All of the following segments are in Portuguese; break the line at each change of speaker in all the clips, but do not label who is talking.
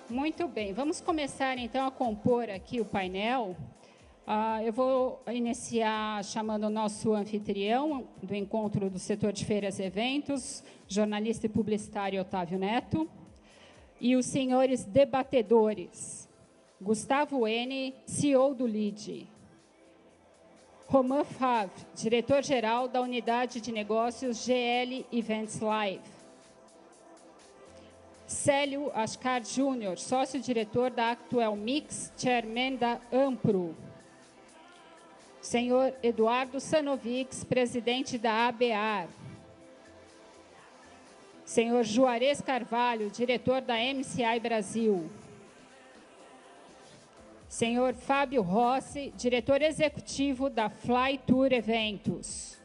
Muito bem, vamos começar então a compor aqui o painel. Eu vou iniciar chamando o nosso anfitrião do encontro do setor de feiras e eventos, jornalista e publicitário Otávio Neto, e os senhores debatedores, Gustavo N., CEO do LIDE, Romain Favre, diretor-geral da Unidade de Negócios GL Events Live, Célio Ascar Júnior, sócio-diretor da Actual Mix, chairman da Ampro, senhor Eduardo Sanovics, presidente da ABAR, senhor Juarez Carvalho, diretor da MCI Brasil, senhor Fábio Rossi, diretor executivo da Fly Tour Eventos,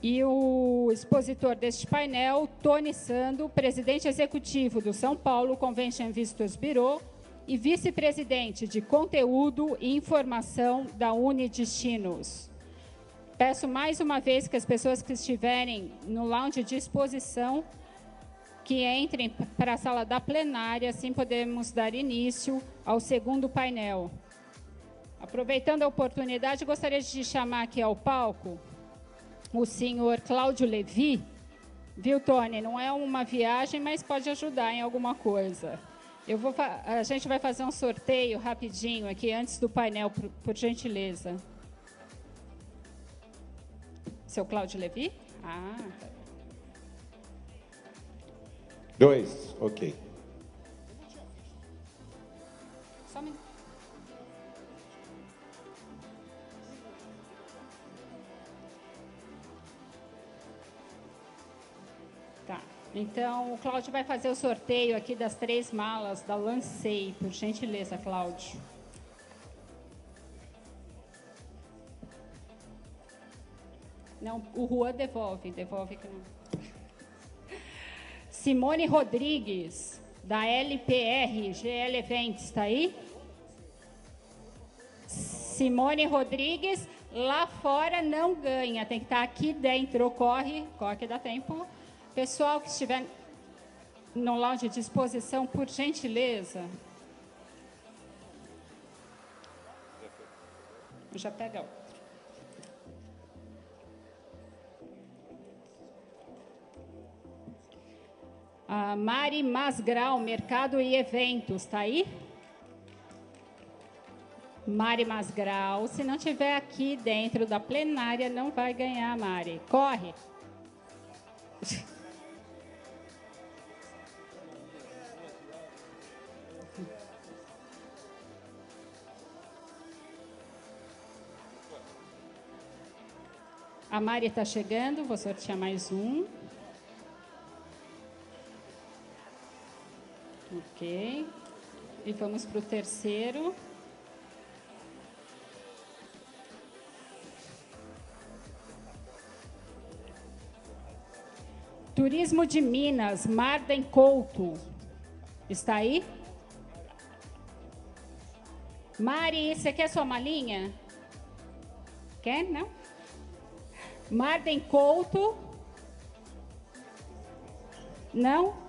e o expositor deste painel, Tony Sando, presidente executivo do São Paulo Convention Visitors Bureau e vice-presidente de conteúdo e informação da Unidestinos. Peço mais uma vez que as pessoas que estiverem no lounge de exposição que entrem para a sala da plenária, assim podemos dar início ao segundo painel. Aproveitando a oportunidade, gostaria de chamar aqui ao palco o senhor Cláudio Levi. Viu, Tony? Não é uma viagem, mas pode ajudar em alguma coisa. A gente vai fazer um sorteio rapidinho aqui, antes do painel, por gentileza. Seu Cláudio Levi? Ah, tá.
2, ok.
Só um minuto. Tá. Então, o Cláudio vai fazer o sorteio aqui das 3 malas da Lancei. Por gentileza, Cláudio. Não, o Juan devolve que não. Simone Rodrigues, da LPR, GL Events, está aí? Simone Rodrigues, lá fora não ganha, tem que estar aqui dentro. Corre que dá tempo. Pessoal que estiver no lounge de exposição, por gentileza. Já pega outro. A Mari Masgrau, Mercado e Eventos, está aí? Mari Masgrau, se não estiver aqui dentro da plenária, não vai ganhar, Mari. Corre! A Mari está chegando, vou sortear mais um. Ok. E vamos para o terceiro. Turismo de Minas, Marden Couto. Está aí? Mari, você quer sua malinha? Quer? Não? Marden Couto. Não?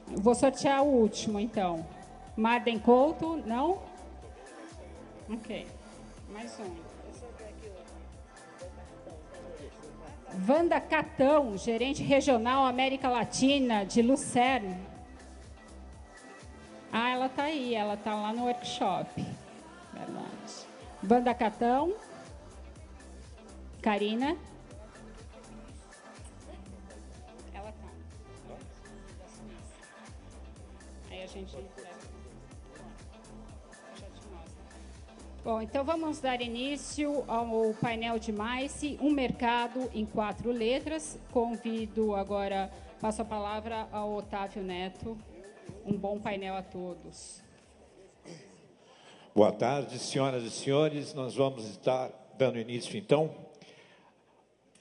Vou sortear o último, então. Marden Couto, não? Ok. Mais um. Wanda Catão, gerente regional América Latina de Lucerne. Ah, ela está aí, ela está lá no workshop. Verdade. Wanda Catão. Karina. Ela está. Aí a gente... Bom, então vamos dar início ao painel de MICE, um mercado em 4 letras. Convido agora, passo a palavra ao Otávio Neto. Um bom painel a todos.
Boa tarde, senhoras e senhores. Nós vamos estar dando início, então.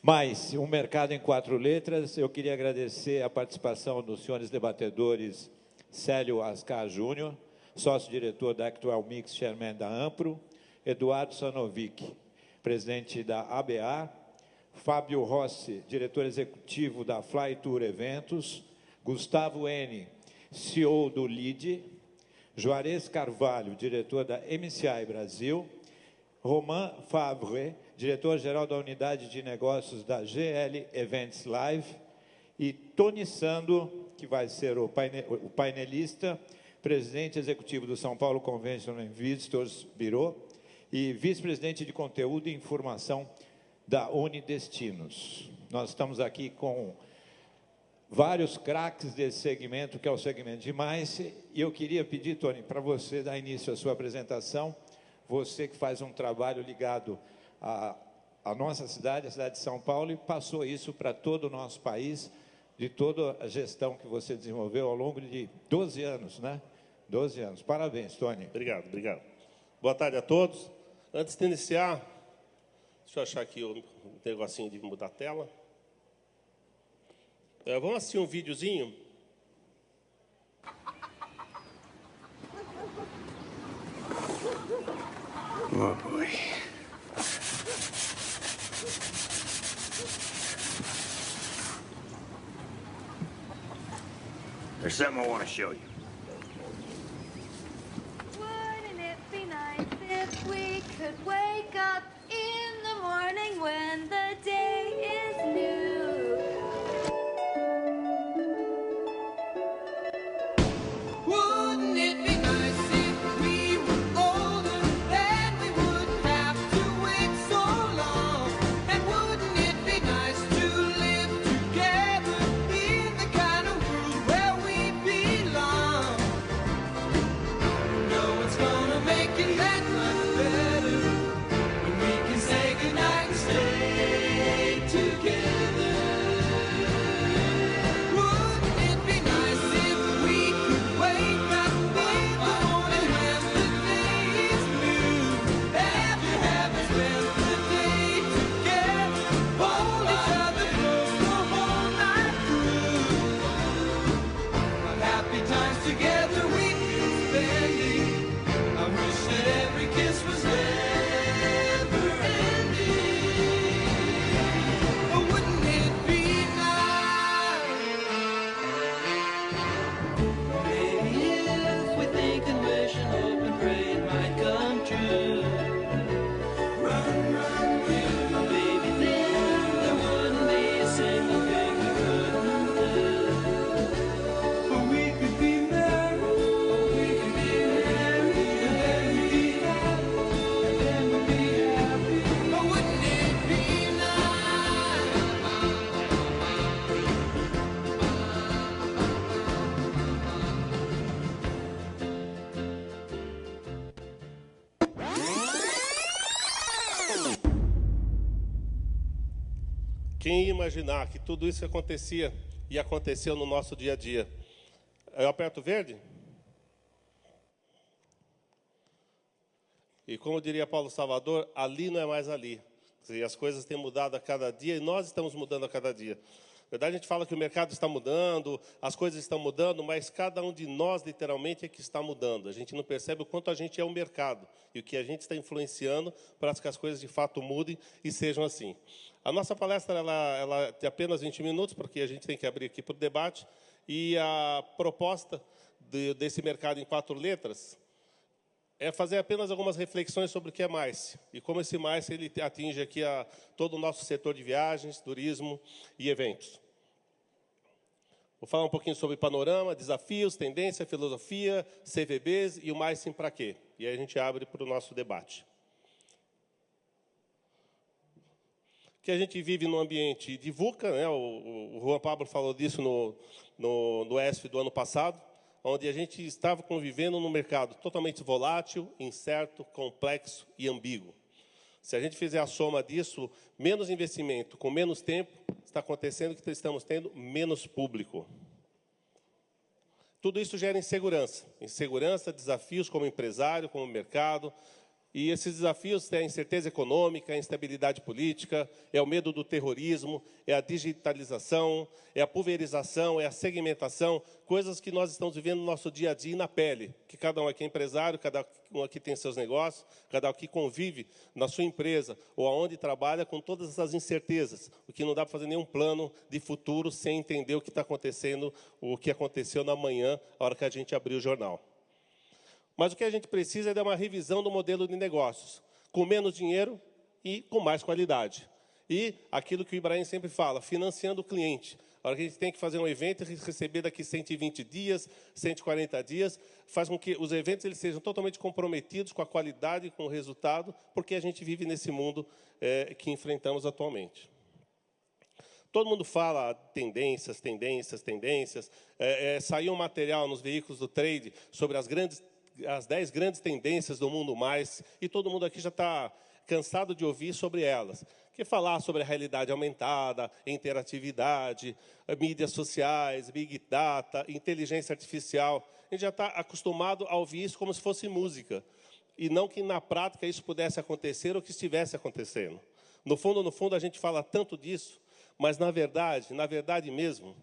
MICE, um mercado em 4 letras. Eu queria agradecer a participação dos senhores debatedores Célio Ascar Júnior, sócio-diretor da Actual Mix, chairman da Ampro, Eduardo Sanovic, presidente da ABA, Fábio Rossi, diretor executivo da Fly Tour Eventos, Gustavo N., CEO do LID, Juarez Carvalho, diretor da MCI Brasil, Romain Favre, diretor-geral da Unidade de Negócios da GL Events Live, e Tony Sando, que vai ser o painelista, presidente executivo do São Paulo Convention and Visitors Bureau e vice-presidente de conteúdo e informação da Unidestinos. Nós estamos aqui com vários craques desse segmento, que é o segmento de MICE, e eu queria pedir, Tony, para você dar início à sua apresentação, você que faz um trabalho ligado à nossa cidade, a cidade de São Paulo, e passou isso para todo o nosso país, de toda a gestão que você desenvolveu ao longo de 12 anos, né? 12 anos. Parabéns, Tony.
Obrigado, obrigado. Boa tarde a todos. Antes de iniciar, deixa eu achar aqui o negocinho de mudar a tela. Vamos assistir um videozinho.
Oh, boy. There's something I want to show you.
Wouldn't it be nice if we could wake up in the morning when the day is new?
Wouldn't it be nice if we were older and we wouldn't have to wait so long? And wouldn't it be nice to live together in the kind of world where we belong? No one's gonna make it that much better when we can say goodnight and stay together. Wouldn't it be nice if we could wake up in the morning when the day is blue? After having spent the day together, hold each other close the whole night through. What happy times together we've been spending. I wish that every kiss was never ending. Oh, wouldn't it be nice? Maybe if we think and wish and hope and pray it might come true. Run, run, you. Maybe then there wouldn't be a single thing we couldn't do. But we could be married, we could be married, and then we'd be happy, and then we'd be happy. Oh, wouldn't it be nice?
Quem ia imaginar que tudo isso acontecia e aconteceu no nosso dia a dia? Eu aperto verde? E como diria Paulo Salvador, ali não é mais ali. Quer dizer, as coisas têm mudado a cada dia e nós estamos mudando a cada dia. Na verdade, a gente fala que o mercado está mudando, as coisas estão mudando, mas cada um de nós, literalmente, é que está mudando. A gente não percebe o quanto a gente é o mercado e o que a gente está influenciando para que as coisas, de fato, mudem e sejam assim. A nossa palestra ela tem apenas 20 minutos, porque a gente tem que abrir aqui para o debate. E a proposta desse mercado em 4 letras é fazer apenas algumas reflexões sobre o que é MICE e como esse MICE ele atinge aqui todo o nosso setor de viagens, turismo e eventos. Vou falar um pouquinho sobre panorama, desafios, tendência, filosofia, CVBs e o MICE para quê. E aí a gente abre para o nosso debate. Que a gente vive num ambiente de VUCA, né? O Juan Pablo falou disso no ESF do ano passado, onde a gente estava convivendo num mercado totalmente volátil, incerto, complexo e ambíguo. Se a gente fizer a soma disso, menos investimento com menos tempo, está acontecendo que estamos tendo menos público. Tudo isso gera insegurança. Insegurança, desafios como empresário, como mercado, E esses desafios têm a incerteza econômica, a instabilidade política, é o medo do terrorismo, é a digitalização, é a pulverização, é a segmentação, coisas que nós estamos vivendo no nosso dia a dia e na pele, que cada um aqui é empresário, cada um aqui tem seus negócios, cada um aqui convive na sua empresa ou aonde trabalha com todas essas incertezas, o que não dá para fazer nenhum plano de futuro sem entender o que está acontecendo, o que aconteceu na manhã, a hora que a gente abriu o jornal. Mas o que a gente precisa é de uma revisão do modelo de negócios, com menos dinheiro e com mais qualidade. E aquilo que o Ibrahim sempre fala, financiando o cliente. A hora que a gente tem que fazer um evento e receber daqui 120 dias, 140 dias, faz com que os eventos eles sejam totalmente comprometidos com a qualidade e com o resultado, porque a gente vive nesse mundo que enfrentamos atualmente. Todo mundo fala tendências, tendências, tendências. Saiu um material nos veículos do trade sobre as 10 grandes tendências do mundo mais, e todo mundo aqui já está cansado de ouvir sobre elas. Que falar sobre a realidade aumentada, interatividade, mídias sociais, big data, inteligência artificial. A gente já está acostumado a ouvir isso como se fosse música, e não que, na prática, isso pudesse acontecer ou que estivesse acontecendo. No fundo, a gente fala tanto disso, mas, na verdade mesmo,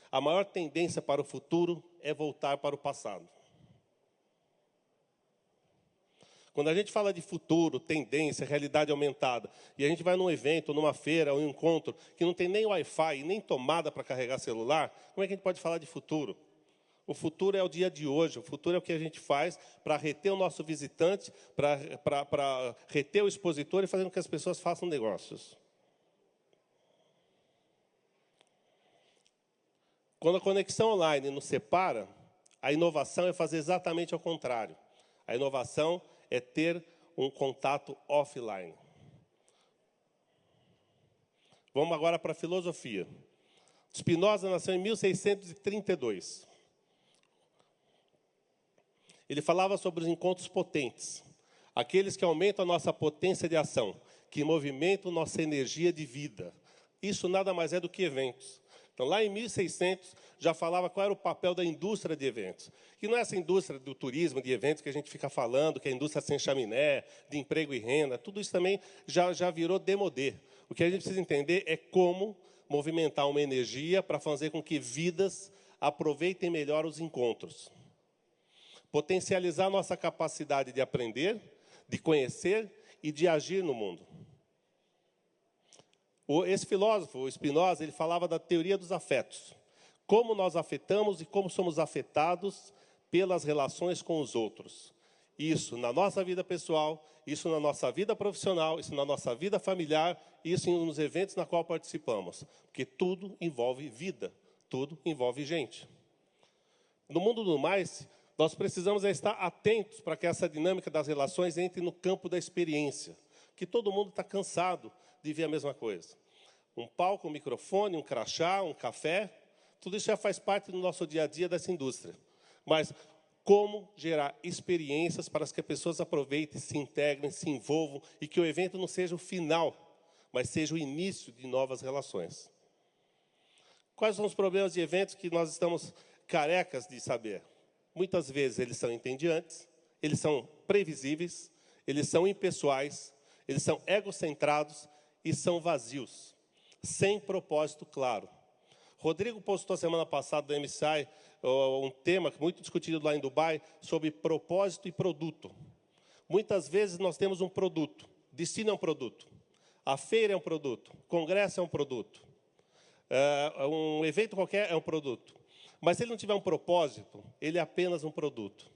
a maior tendência para o futuro é voltar para o passado. Quando a gente fala de futuro, tendência, realidade aumentada, e a gente vai num evento, numa feira, um encontro, que não tem nem Wi-Fi, nem tomada para carregar celular, como é que a gente pode falar de futuro? O futuro é o dia de hoje, o futuro é o que a gente faz para reter o nosso visitante, para reter o expositor e fazer com que as pessoas façam negócios. Quando a conexão online nos separa, a inovação é fazer exatamente ao contrário. A inovação é ter um contato offline. Vamos agora para a filosofia. Spinoza nasceu em 1632. Ele falava sobre os encontros potentes, aqueles que aumentam a nossa potência de ação, que movimentam nossa energia de vida. Isso nada mais é do que eventos. Então, lá em 1600, já falava qual era o papel da indústria de eventos. Que não é essa indústria do turismo, de eventos que a gente fica falando, que é a indústria sem chaminé, de emprego e renda, tudo isso também já virou demodê. O que a gente precisa entender é como movimentar uma energia para fazer com que vidas aproveitem melhor os encontros. Potencializar nossa capacidade de aprender, de conhecer e de agir no mundo. Esse filósofo, o Spinoza, ele falava da teoria dos afetos. Como nós afetamos e como somos afetados pelas relações com os outros. Isso na nossa vida pessoal, isso na nossa vida profissional, isso na nossa vida familiar, isso nos eventos na qual participamos. Porque tudo envolve vida, tudo envolve gente. No mundo do mais, nós precisamos estar atentos para que essa dinâmica das relações entre no campo da experiência. Que todo mundo está cansado de ver a mesma coisa. Um palco, um microfone, um crachá, um café, tudo isso já faz parte do nosso dia a dia dessa indústria. Mas como gerar experiências para que as pessoas aproveitem, se integrem, se envolvam e que o evento não seja o final, mas seja o início de novas relações. Quais são os problemas de eventos que nós estamos carecas de saber? Muitas vezes eles são entediantes, eles são previsíveis, eles são impessoais, eles são egocentrados e são vazios, sem propósito claro. Rodrigo postou semana passada no MSI um tema muito discutido lá em Dubai sobre propósito e produto. Muitas vezes nós temos um produto, destino é um produto, a feira é um produto, o congresso é um produto, um evento qualquer é um produto. Mas se ele não tiver um propósito, ele é apenas um produto.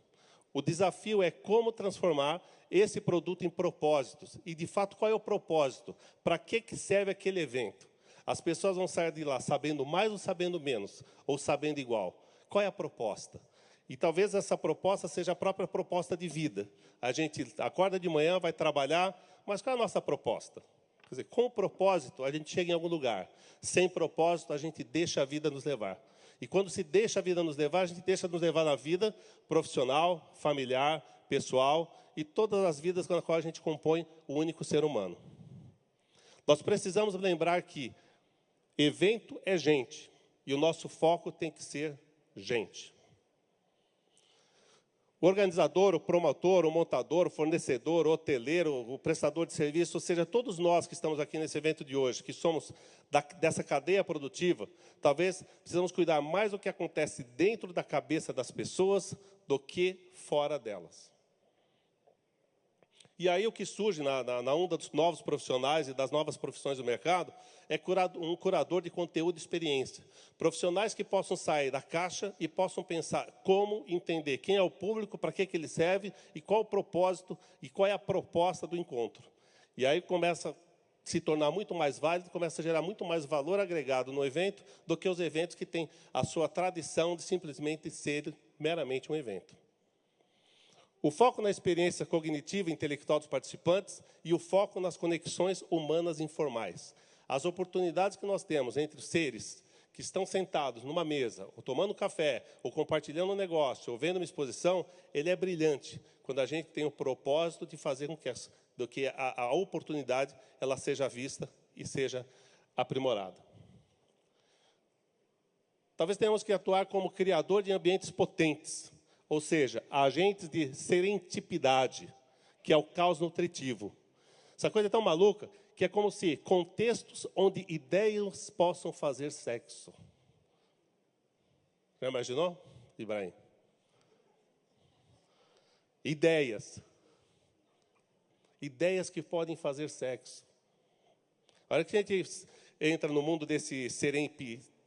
O desafio é como transformar esse produto em propósitos. E, de fato, qual é o propósito? Para que serve aquele evento? As pessoas vão sair de lá sabendo mais ou sabendo menos, ou sabendo igual. Qual é a proposta? E talvez essa proposta seja a própria proposta de vida. A gente acorda de manhã, vai trabalhar, mas qual é a nossa proposta? Quer dizer, com propósito, a gente chega em algum lugar. Sem propósito, a gente deixa a vida nos levar. E quando se deixa a vida nos levar, a gente deixa nos levar na vida profissional, familiar, pessoal e todas as vidas com as quais a gente compõe o único ser humano. Nós precisamos lembrar que evento é gente e o nosso foco tem que ser gente. O organizador, o promotor, o montador, o fornecedor, o hoteleiro, o prestador de serviço, ou seja, todos nós que estamos aqui nesse evento de hoje, que somos dessa cadeia produtiva, talvez precisamos cuidar mais do que acontece dentro da cabeça das pessoas do que fora delas. E aí o que surge na onda dos novos profissionais e das novas profissões do mercado é um curador de conteúdo e experiência. Profissionais que possam sair da caixa e possam pensar como entender quem é o público, para que ele serve e qual o propósito e qual é a proposta do encontro. E aí começa a se tornar muito mais válido, começa a gerar muito mais valor agregado no evento do que os eventos que têm a sua tradição de simplesmente ser meramente um evento. O foco na experiência cognitiva e intelectual dos participantes e o foco nas conexões humanas informais. As oportunidades que nós temos entre os seres que estão sentados numa mesa, ou tomando café, ou compartilhando um negócio, ou vendo uma exposição, ele é brilhante, quando a gente tem o propósito de fazer com que a oportunidade ela seja vista e seja aprimorada. Talvez tenhamos que atuar como criador de ambientes potentes, ou seja, agentes de serendipidade, que é o caos nutritivo. Essa coisa é tão maluca que é como se contextos onde ideias possam fazer sexo. Já imaginou, Ibrahim? Ideias. Ideias que podem fazer sexo. A hora que a gente entra no mundo desse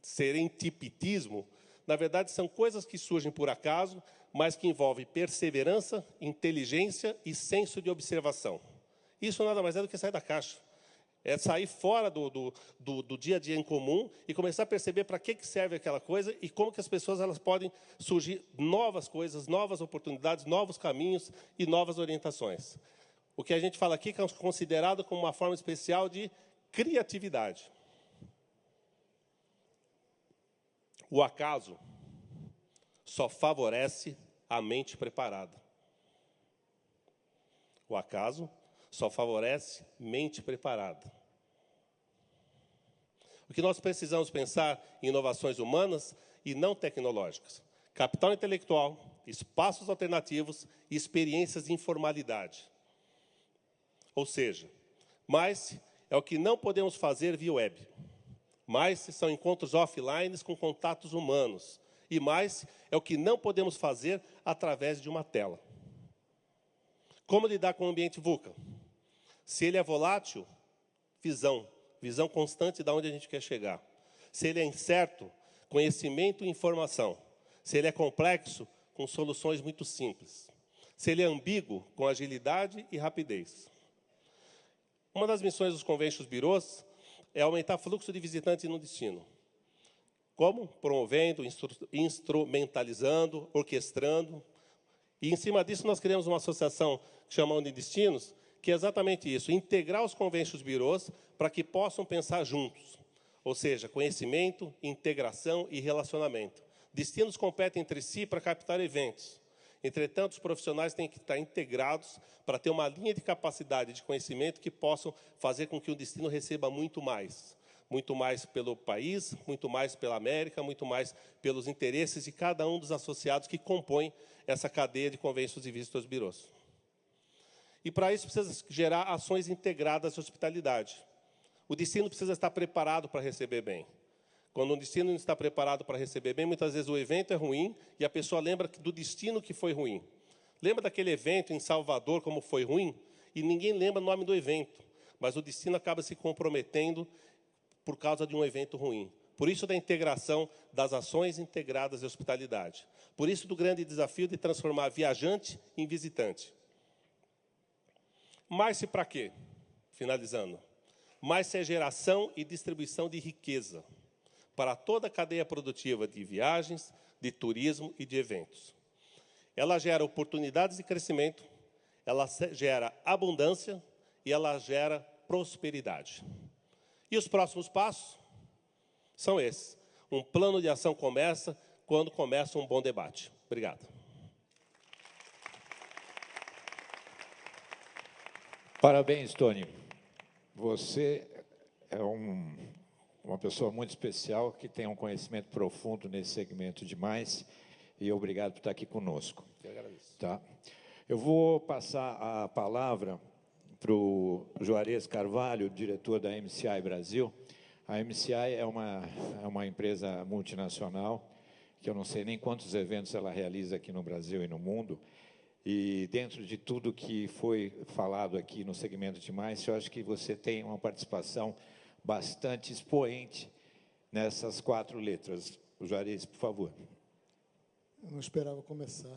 serendipitismo, na verdade, são coisas que surgem por acaso, mas que envolvem perseverança, inteligência e senso de observação. Isso nada mais é do que sair da caixa. É sair fora do dia a dia em comum e começar a perceber para que serve aquela coisa e como que as pessoas elas podem surgir novas coisas, novas oportunidades, novos caminhos e novas orientações. O que a gente fala aqui é considerado como uma forma especial de criatividade. O acaso só favorece a mente preparada. O acaso só favorece mente preparada. O que nós precisamos pensar em inovações humanas e não tecnológicas. Capital intelectual, espaços alternativos e experiências de informalidade. Ou seja, mais é o que não podemos fazer via web. Mais são encontros offline com contatos humanos. E mais é o que não podemos fazer através de uma tela. Como lidar com o ambiente VUCA? Se ele é volátil, visão constante de onde a gente quer chegar. Se ele é incerto, conhecimento e informação. Se ele é complexo, com soluções muito simples. Se ele é ambíguo, com agilidade e rapidez. Uma das missões dos Convention Bureaus é aumentar o fluxo de visitantes no destino. Como? Promovendo, instrumentalizando, orquestrando. E, em cima disso, nós criamos uma associação que chama Unidestinos, que é exatamente isso, integrar os Convention Bureaus para que possam pensar juntos. Ou seja, conhecimento, integração e relacionamento. Destinos competem entre si para captar eventos. Entretanto, os profissionais têm que estar integrados para ter uma linha de capacidade de conhecimento que possam fazer com que o destino receba muito mais. Muito mais pelo país, muito mais pela América, muito mais pelos interesses de cada um dos associados que compõem essa cadeia de Conventions e Visitors Bureaus. E, para isso, precisa gerar ações integradas de hospitalidade. O destino precisa estar preparado para receber bem. Quando um destino não está preparado para receber bem, muitas vezes o evento é ruim e a pessoa lembra do destino que foi ruim. Lembra daquele evento em Salvador, como foi ruim? E ninguém lembra o nome do evento, mas o destino acaba se comprometendo por causa de um evento ruim. Por isso da integração das ações integradas de hospitalidade. Por isso do grande desafio de transformar viajante em visitante. Mais-se para quê? Finalizando. Mais-se é geração e distribuição de riqueza para toda a cadeia produtiva de viagens, de turismo e de eventos. Ela gera oportunidades de crescimento, ela gera abundância e ela gera prosperidade. E os próximos passos são esses. Um plano de ação começa quando começa um bom debate. Obrigado.
Parabéns, Tony. Você é uma pessoa muito especial, que tem um conhecimento profundo nesse segmento demais, e obrigado por estar aqui conosco.
Eu agradeço.
Tá. Eu vou passar a palavra para o Juarez Carvalho, diretor da MCI Brasil. A MCI é uma empresa multinacional, que eu não sei nem quantos eventos ela realiza aqui no Brasil e no mundo. E dentro de tudo que foi falado aqui no segmento de mais, eu acho que você tem uma participação bastante expoente nessas 4 letras. O Juarez, por favor.
Eu não esperava começar.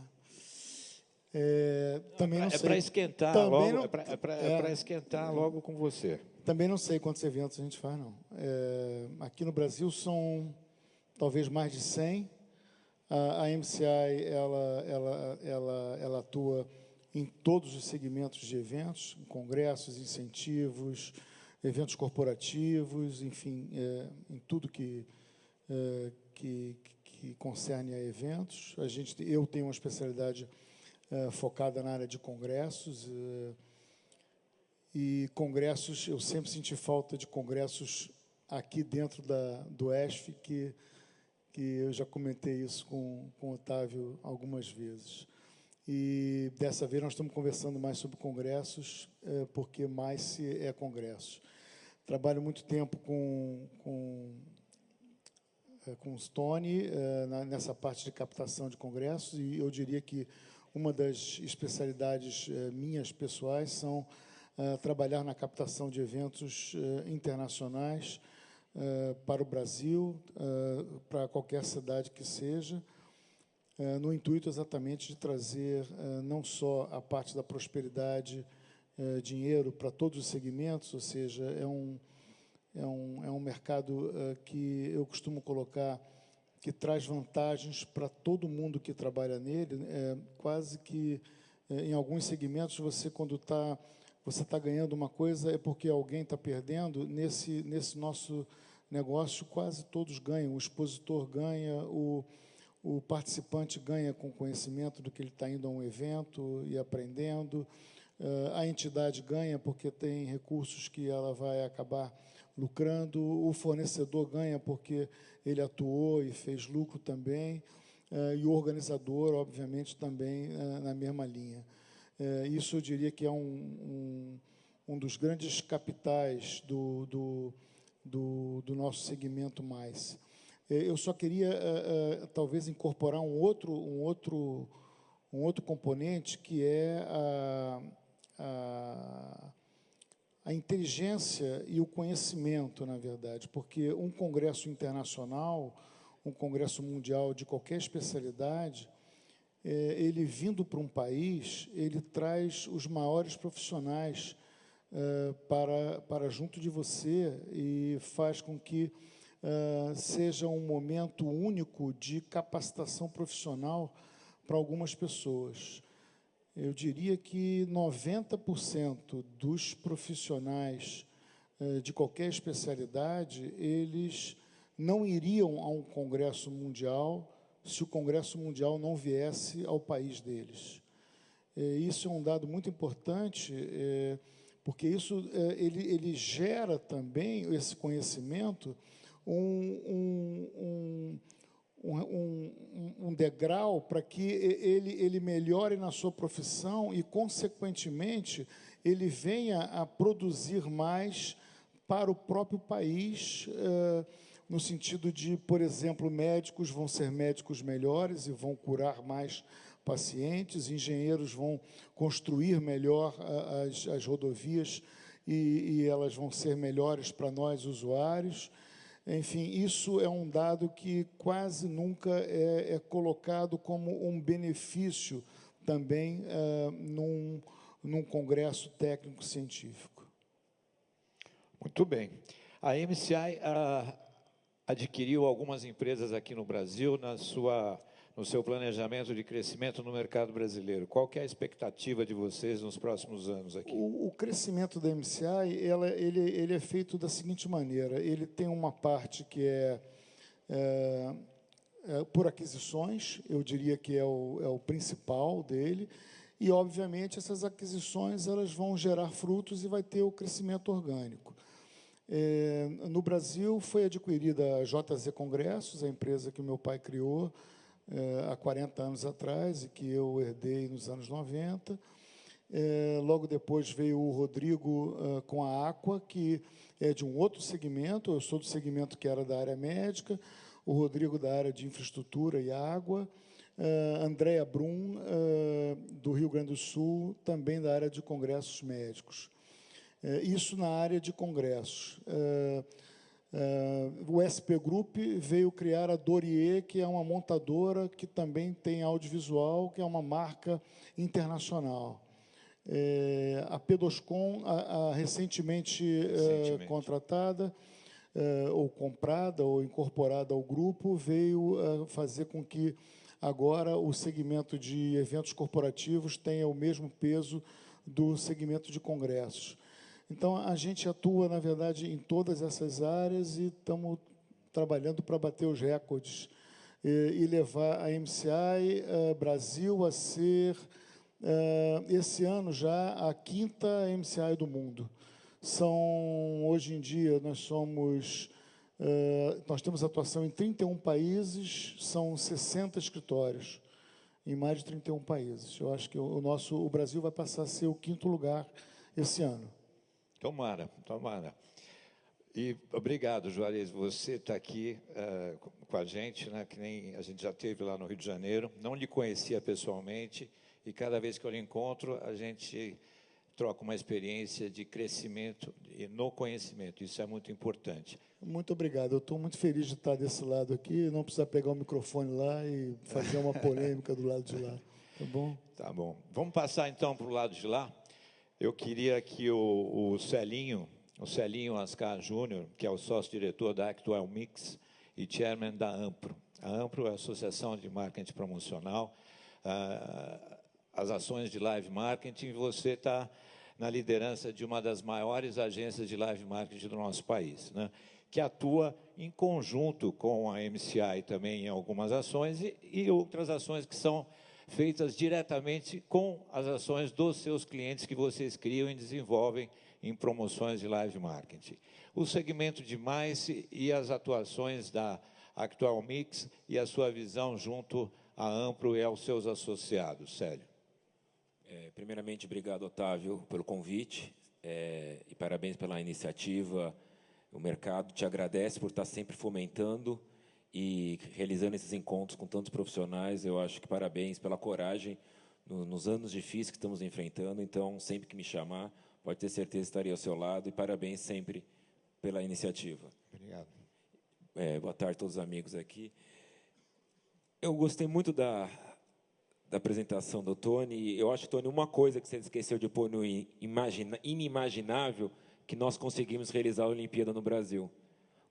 Também não sei.
É para esquentar
Também
logo,
não-
é para esquentar logo com você.
Também não sei quantos eventos a gente faz, não. Aqui no Brasil são talvez mais de 100. A MCI ela atua em todos os segmentos de eventos, em congressos, incentivos, eventos corporativos, enfim, em tudo que concerne a eventos. Eu tenho uma especialidade focada na área de congressos. E congressos, eu sempre senti falta de congressos aqui dentro do ESF, que eu já comentei isso com o Otávio algumas vezes. E dessa vez nós estamos conversando mais sobre congressos, porque mais é congressos. Trabalho muito tempo com o Stone nessa parte de captação de congressos, e eu diria que uma das especialidades minhas pessoais são trabalhar na captação de eventos internacionais para o Brasil, para qualquer cidade que seja, no intuito exatamente de trazer não só a parte da prosperidade, dinheiro para todos os segmentos, ou seja, é um mercado que eu costumo colocar que traz vantagens para todo mundo que trabalha nele, quase que em alguns segmentos você está ganhando uma coisa é porque alguém está perdendo. Nesse nosso negócio, quase todos ganham. O expositor ganha, o participante ganha com conhecimento do que ele está indo a um evento e aprendendo. A entidade ganha porque tem recursos que ela vai acabar lucrando. O fornecedor ganha porque ele atuou e fez lucro também. E o organizador, obviamente, também na mesma linha. Isso eu diria que é um dos grandes capitais do nosso segmento mais. Eu só queria talvez incorporar um outro componente, que é a inteligência e o conhecimento, na verdade, porque um congresso internacional, um congresso mundial de qualquer especialidade, ele vindo para um país, ele traz os maiores profissionais para junto de você e faz com que seja um momento único de capacitação profissional para algumas pessoas. Eu diria que 90% dos profissionais de qualquer especialidade, eles não iriam a um congresso mundial se o congresso mundial não viesse ao país deles. Isso é um dado muito importante, porque isso ele gera também esse conhecimento um degrau para que ele melhore na sua profissão e, consequentemente, ele venha a produzir mais para o próprio país, no sentido de, por exemplo, médicos vão ser médicos melhores e vão curar mais pacientes, engenheiros vão construir melhor as rodovias e elas vão ser melhores para nós, usuários. Enfim, isso é um dado que quase nunca é colocado como um benefício também num congresso técnico-científico.
Muito bem. A MCI adquiriu algumas empresas aqui no Brasil no seu planejamento de crescimento no mercado brasileiro. Qual que é a expectativa de vocês nos próximos anos aqui?
O crescimento da MCI ele é feito da seguinte maneira: ele tem uma parte que é por aquisições, eu diria que é o principal dele, e, obviamente, essas aquisições elas vão gerar frutos e vai ter o crescimento orgânico. No Brasil, foi adquirida a JZ Congressos, a empresa que o meu pai criou, há 40 anos atrás e que eu herdei nos anos 90. Logo depois veio o Rodrigo com a Aqua, que é de um outro segmento. Eu sou do segmento que era da área médica, o Rodrigo da área de infraestrutura e água, Andréa Brum, do Rio Grande do Sul, também da área de congressos médicos. Isso na área de congressos. O SP Group veio criar a Dorier, que é uma montadora que também tem audiovisual, que é uma marca internacional. A Pedoscom, recentemente contratada, ou comprada, ou incorporada ao grupo, veio fazer com que agora o segmento de eventos corporativos tenha o mesmo peso do segmento de congressos. Então, a gente atua, na verdade, em todas essas áreas e estamos trabalhando para bater os recordes e levar a MCI Brasil a ser, esse ano já, a 5ª MCI do mundo. Hoje em dia, nós temos atuação em 31 países, são 60 escritórios, em mais de 31 países. Eu acho que o Brasil vai passar a ser o 5º lugar esse ano.
Tomara, tomara. E obrigado, Juarez, você está aqui com a gente, né, que nem a gente já teve lá no Rio de Janeiro. Não lhe conhecia pessoalmente e cada vez que eu lhe encontro, a gente troca uma experiência de crescimento no conhecimento. Isso é muito importante.
Muito obrigado. Eu estou muito feliz de estar desse lado aqui, não precisar pegar o microfone lá e fazer uma polêmica do lado de lá. Tá bom?
Tá bom. Vamos passar, então, para o lado de lá. Eu queria que o Celinho Ascar Júnior, que é o sócio-diretor da Actual Mix e chairman da AMPRO. A AMPRO é a Associação de Marketing Promocional, as ações de live marketing. Você está na liderança de uma das maiores agências de live marketing do nosso país, né, que atua em conjunto com a MCI também em algumas ações e outras ações que são feitas diretamente com as ações dos seus clientes que vocês criam e desenvolvem em promoções de live marketing. O segmento de MICE e as atuações da Actual Mix e a sua visão junto à Ampro e aos seus associados. Célio.
Primeiramente, obrigado, Otávio, pelo convite e parabéns pela iniciativa. O mercado te agradece por estar sempre fomentando e realizando esses encontros com tantos profissionais. Eu acho que parabéns pela coragem nos anos difíceis que estamos enfrentando. Então, sempre que me chamar, pode ter certeza que estarei ao seu lado. E parabéns sempre pela iniciativa.
Obrigado.
Boa tarde a todos os amigos aqui. Eu gostei muito da apresentação do Tony. Eu acho, Tony, uma coisa que você esqueceu de pôr no inimaginável, que nós conseguimos realizar a Olimpíada no Brasil.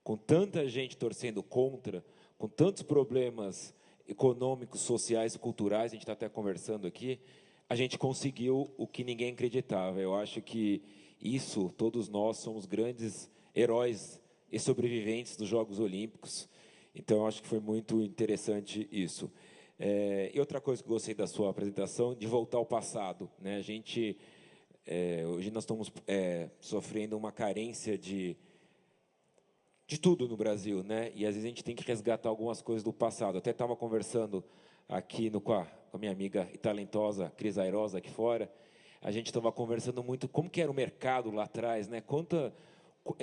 Com tanta gente torcendo contra, com tantos problemas econômicos, sociais e culturais, a gente está até conversando aqui, a gente conseguiu o que ninguém acreditava. Eu acho que isso, todos nós somos grandes heróis e sobreviventes dos Jogos Olímpicos. Então, eu acho que foi muito interessante isso. E outra coisa que eu gostei da sua apresentação, de voltar ao passado, né? Hoje nós estamos sofrendo uma carência de tudo no Brasil, né? E às vezes a gente tem que resgatar algumas coisas do passado. Eu até estava conversando aqui com a minha amiga e talentosa Cris Airosa aqui fora. A gente estava conversando muito como que era o mercado lá atrás, né?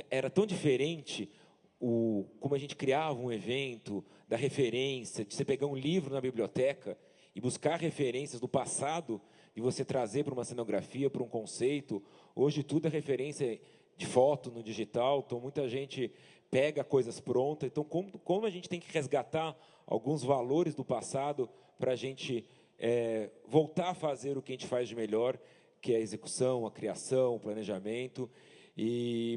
Era tão diferente como a gente criava um evento, da referência, de você pegar um livro na biblioteca e buscar referências do passado e você trazer para uma cenografia, para um conceito. Hoje tudo é referência de foto no digital, então muita gente pega coisas prontas. Então, como a gente tem que resgatar alguns valores do passado para a gente voltar a fazer o que a gente faz de melhor, que é a execução, a criação, o planejamento.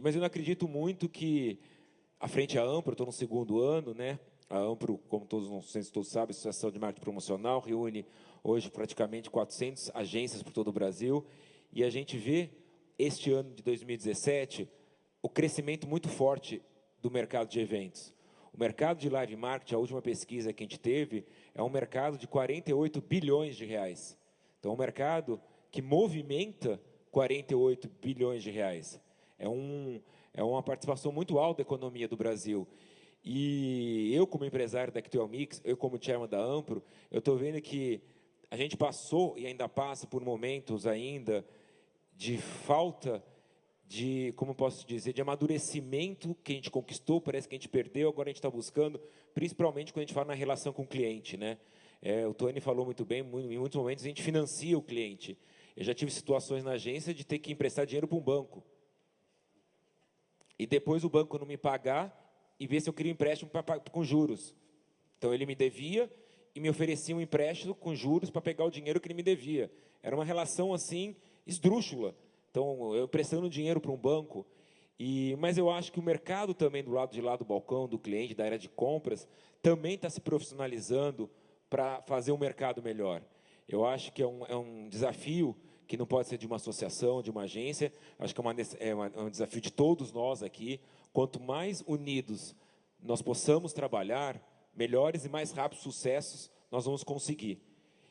Mas eu não acredito muito que, à frente à Ampro, eu estou no 2º ano, né? A Ampro, como não sei se todos sabem, a Associação de Marketing Promocional, reúne hoje praticamente 400 agências por todo o Brasil, e a gente vê, este ano de 2017, o crescimento muito forte do mercado de eventos. O mercado de live marketing, a última pesquisa que a gente teve, é um mercado de 48 bilhões de reais. Então, é um mercado que movimenta 48 bilhões de reais. É uma participação muito alta da economia do Brasil. E eu, como empresário da Actual Mix, eu como chairman da Ampro, eu estou vendo que a gente passou e ainda passa por momentos ainda de falta de, como posso dizer, de amadurecimento que a gente conquistou, parece que a gente perdeu, agora a gente está buscando, principalmente quando a gente fala na relação com o cliente, né? O Tony falou muito bem, em muitos momentos a gente financia o cliente. Eu já tive situações na agência de ter que emprestar dinheiro para um banco. E depois o banco não me pagar e ver se eu queria um empréstimo com juros. Então, ele me devia e me oferecia um empréstimo com juros para pegar o dinheiro que ele me devia. Era uma relação, assim, esdrúxula. Então, eu prestando dinheiro para um banco. Mas eu acho que o mercado também, do lado de lá do balcão, do cliente, da área de compras, também está se profissionalizando para fazer um mercado melhor. Eu acho que é um desafio que não pode ser de uma associação, de uma agência. Acho que é um desafio de todos nós aqui. Quanto mais unidos nós possamos trabalhar, melhores e mais rápidos sucessos nós vamos conseguir.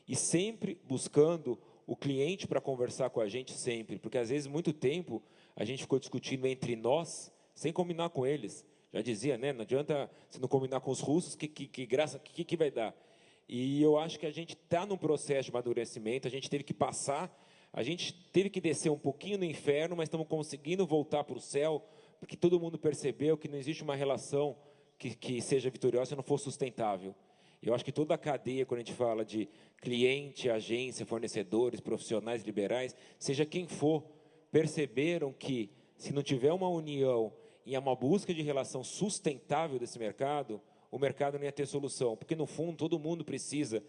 E sempre buscando o cliente para conversar com a gente, sempre. Porque, às vezes, muito tempo, a gente ficou discutindo entre nós, sem combinar com eles. Já dizia, né? Não adianta se não combinar com os russos, que vai dar? E eu acho que a gente está num processo de amadurecimento, a gente teve que passar, a gente teve que descer um pouquinho no inferno, mas estamos conseguindo voltar para o céu, porque todo mundo percebeu que não existe uma relação que seja vitoriosa se não for sustentável. Eu acho que toda a cadeia, quando a gente fala de cliente, agência, fornecedores, profissionais liberais, seja quem for, perceberam que, se não tiver uma união e uma busca de relação sustentável desse mercado, o mercado não ia ter solução. Porque, no fundo, todo mundo precisa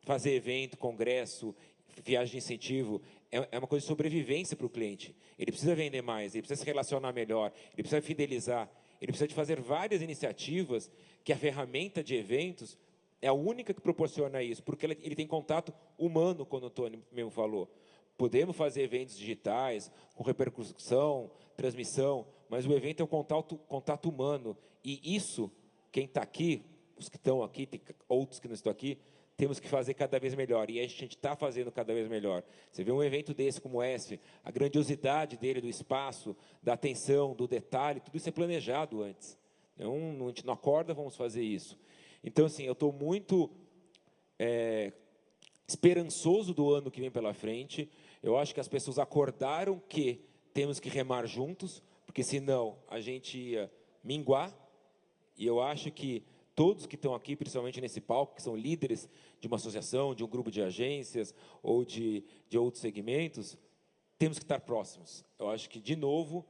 fazer evento, congresso, viagem de incentivo. É uma coisa de sobrevivência para o cliente. Ele precisa vender mais, ele precisa se relacionar melhor, ele precisa fidelizar, ele precisa de fazer várias iniciativas que a ferramenta de eventos é a única que proporciona isso, porque ele tem contato humano, como o Tony mesmo falou. Podemos fazer eventos digitais, com repercussão, transmissão, mas o evento é um contato humano. E isso, quem está aqui, os que estão aqui, tem outros que não estão aqui, temos que fazer cada vez melhor. E a gente está fazendo cada vez melhor. Você vê um evento desse como esse, a grandiosidade dele, do espaço, da atenção, do detalhe, tudo isso é planejado antes. A gente não acorda, vamos fazer isso. Então, assim, eu estou muito esperançoso do ano que vem pela frente. Eu acho que as pessoas acordaram que temos que remar juntos, porque senão a gente ia minguar. E eu acho que todos que estão aqui, principalmente nesse palco, que são líderes de uma associação, de um grupo de agências ou de outros segmentos, temos que estar próximos. Eu acho que, de novo,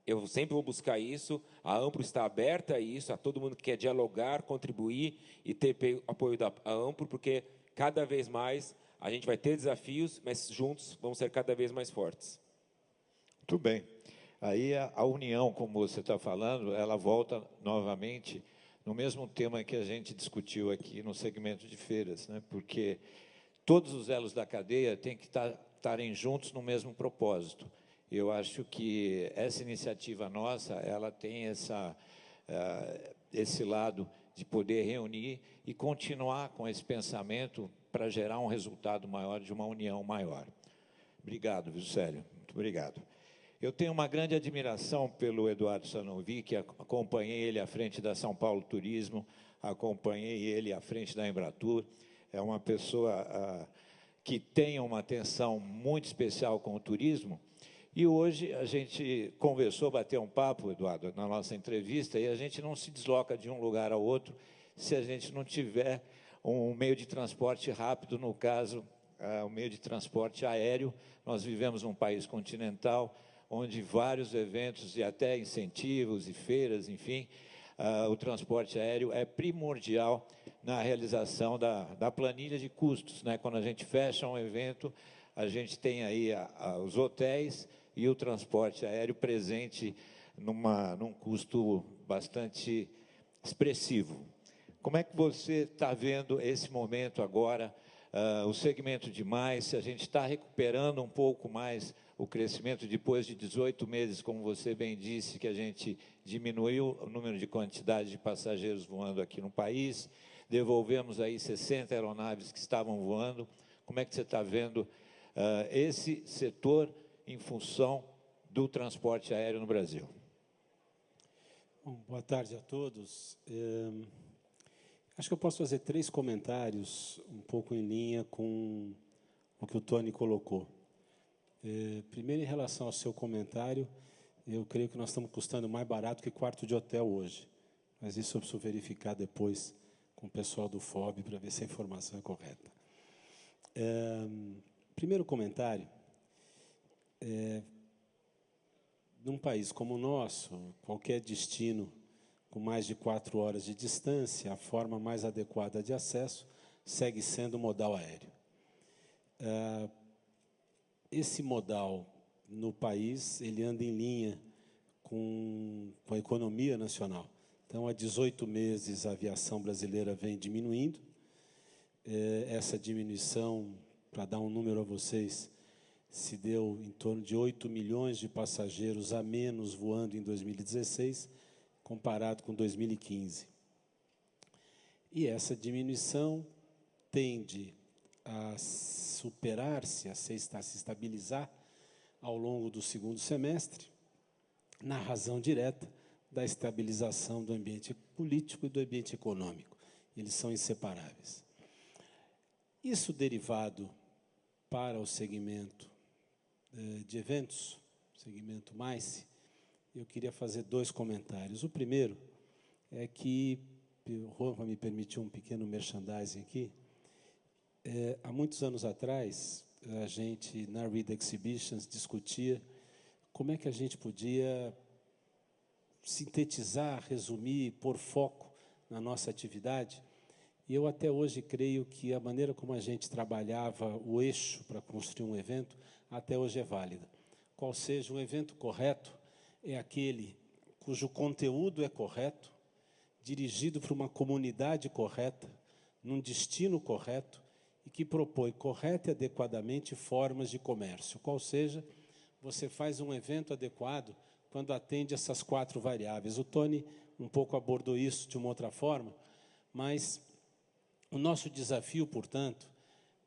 eu sempre vou buscar isso. A Ampro está aberta a isso, a todo mundo que quer dialogar, contribuir e ter apoio da Ampro, porque cada vez mais a gente vai ter desafios, mas juntos vamos ser cada vez mais fortes.
Muito bem. Aí a união, como você está falando, ela volta novamente no mesmo tema que a gente discutiu aqui no segmento de feiras, né? Porque todos os elos da cadeia têm que estarem juntos no mesmo propósito. Eu acho que essa iniciativa nossa, ela tem esse lado de poder reunir e continuar com esse pensamento para gerar um resultado maior, de uma união maior. Obrigado, Vicélio. Muito obrigado. Eu tenho uma grande admiração pelo Eduardo Sanovic, acompanhei ele à frente da São Paulo Turismo, acompanhei ele à frente da Embratur. É uma pessoa que tem uma atenção muito especial com o turismo. E hoje a gente conversou, bateu um papo, Eduardo, na nossa entrevista, e a gente não se desloca de um lugar ao outro se a gente não tiver um meio de transporte rápido, no caso, o meio de transporte aéreo. Nós vivemos num país continental, onde vários eventos e até incentivos e feiras, enfim, o transporte aéreo é primordial na realização da planilha de custos, né? Quando a gente fecha um evento, a gente tem aí os hotéis e o transporte aéreo presente num custo bastante expressivo. Como é que você está vendo esse momento agora, o segmento de mais, se a gente está recuperando um pouco mais o crescimento depois de 18 meses, como você bem disse, que a gente diminuiu o número de quantidade de passageiros voando aqui no país, devolvemos aí 60 aeronaves que estavam voando. Como é que você está vendo esse setor em função do transporte aéreo no Brasil?
Bom, boa tarde a todos. Acho que eu posso fazer 3 comentários, um pouco em linha com o que o Tony colocou. Primeiro, em relação ao seu comentário, eu creio que nós estamos custando mais barato que quarto de hotel hoje. Mas isso eu preciso verificar depois com o pessoal do FOB para ver se a informação é correta. Primeiro comentário. Num país como o nosso, qualquer destino com mais de 4 horas de distância, a forma mais adequada de acesso segue sendo o modal aéreo. Esse modal no país, ele anda em linha com a economia nacional. Então, há 18 meses, a aviação brasileira vem diminuindo. Essa diminuição, para dar um número a vocês, se deu em torno de 8 milhões de passageiros a menos voando em 2016, comparado com 2015. E essa diminuição tende a superar-se, a se estabilizar ao longo do segundo semestre, na razão direta da estabilização do ambiente político e do ambiente econômico. Eles são inseparáveis. Isso derivado para o segmento de eventos, segmento MICE, eu queria fazer 2 comentários. O primeiro é que, o Juan vai me permitir um pequeno merchandising aqui. Há muitos anos atrás, a gente, na Reed Exhibitions, discutia como é que a gente podia sintetizar, resumir, pôr foco na nossa atividade. E eu até hoje creio que a maneira como a gente trabalhava o eixo para construir um evento, até hoje é válida. Qual seja um evento correto, é aquele cujo conteúdo é correto, dirigido para uma comunidade correta, num destino correto, e que propõe correta e adequadamente formas de comércio. Qual seja, você faz um evento adequado quando atende essas 4 variáveis. O Tony um pouco abordou isso de uma outra forma, mas o nosso desafio, portanto,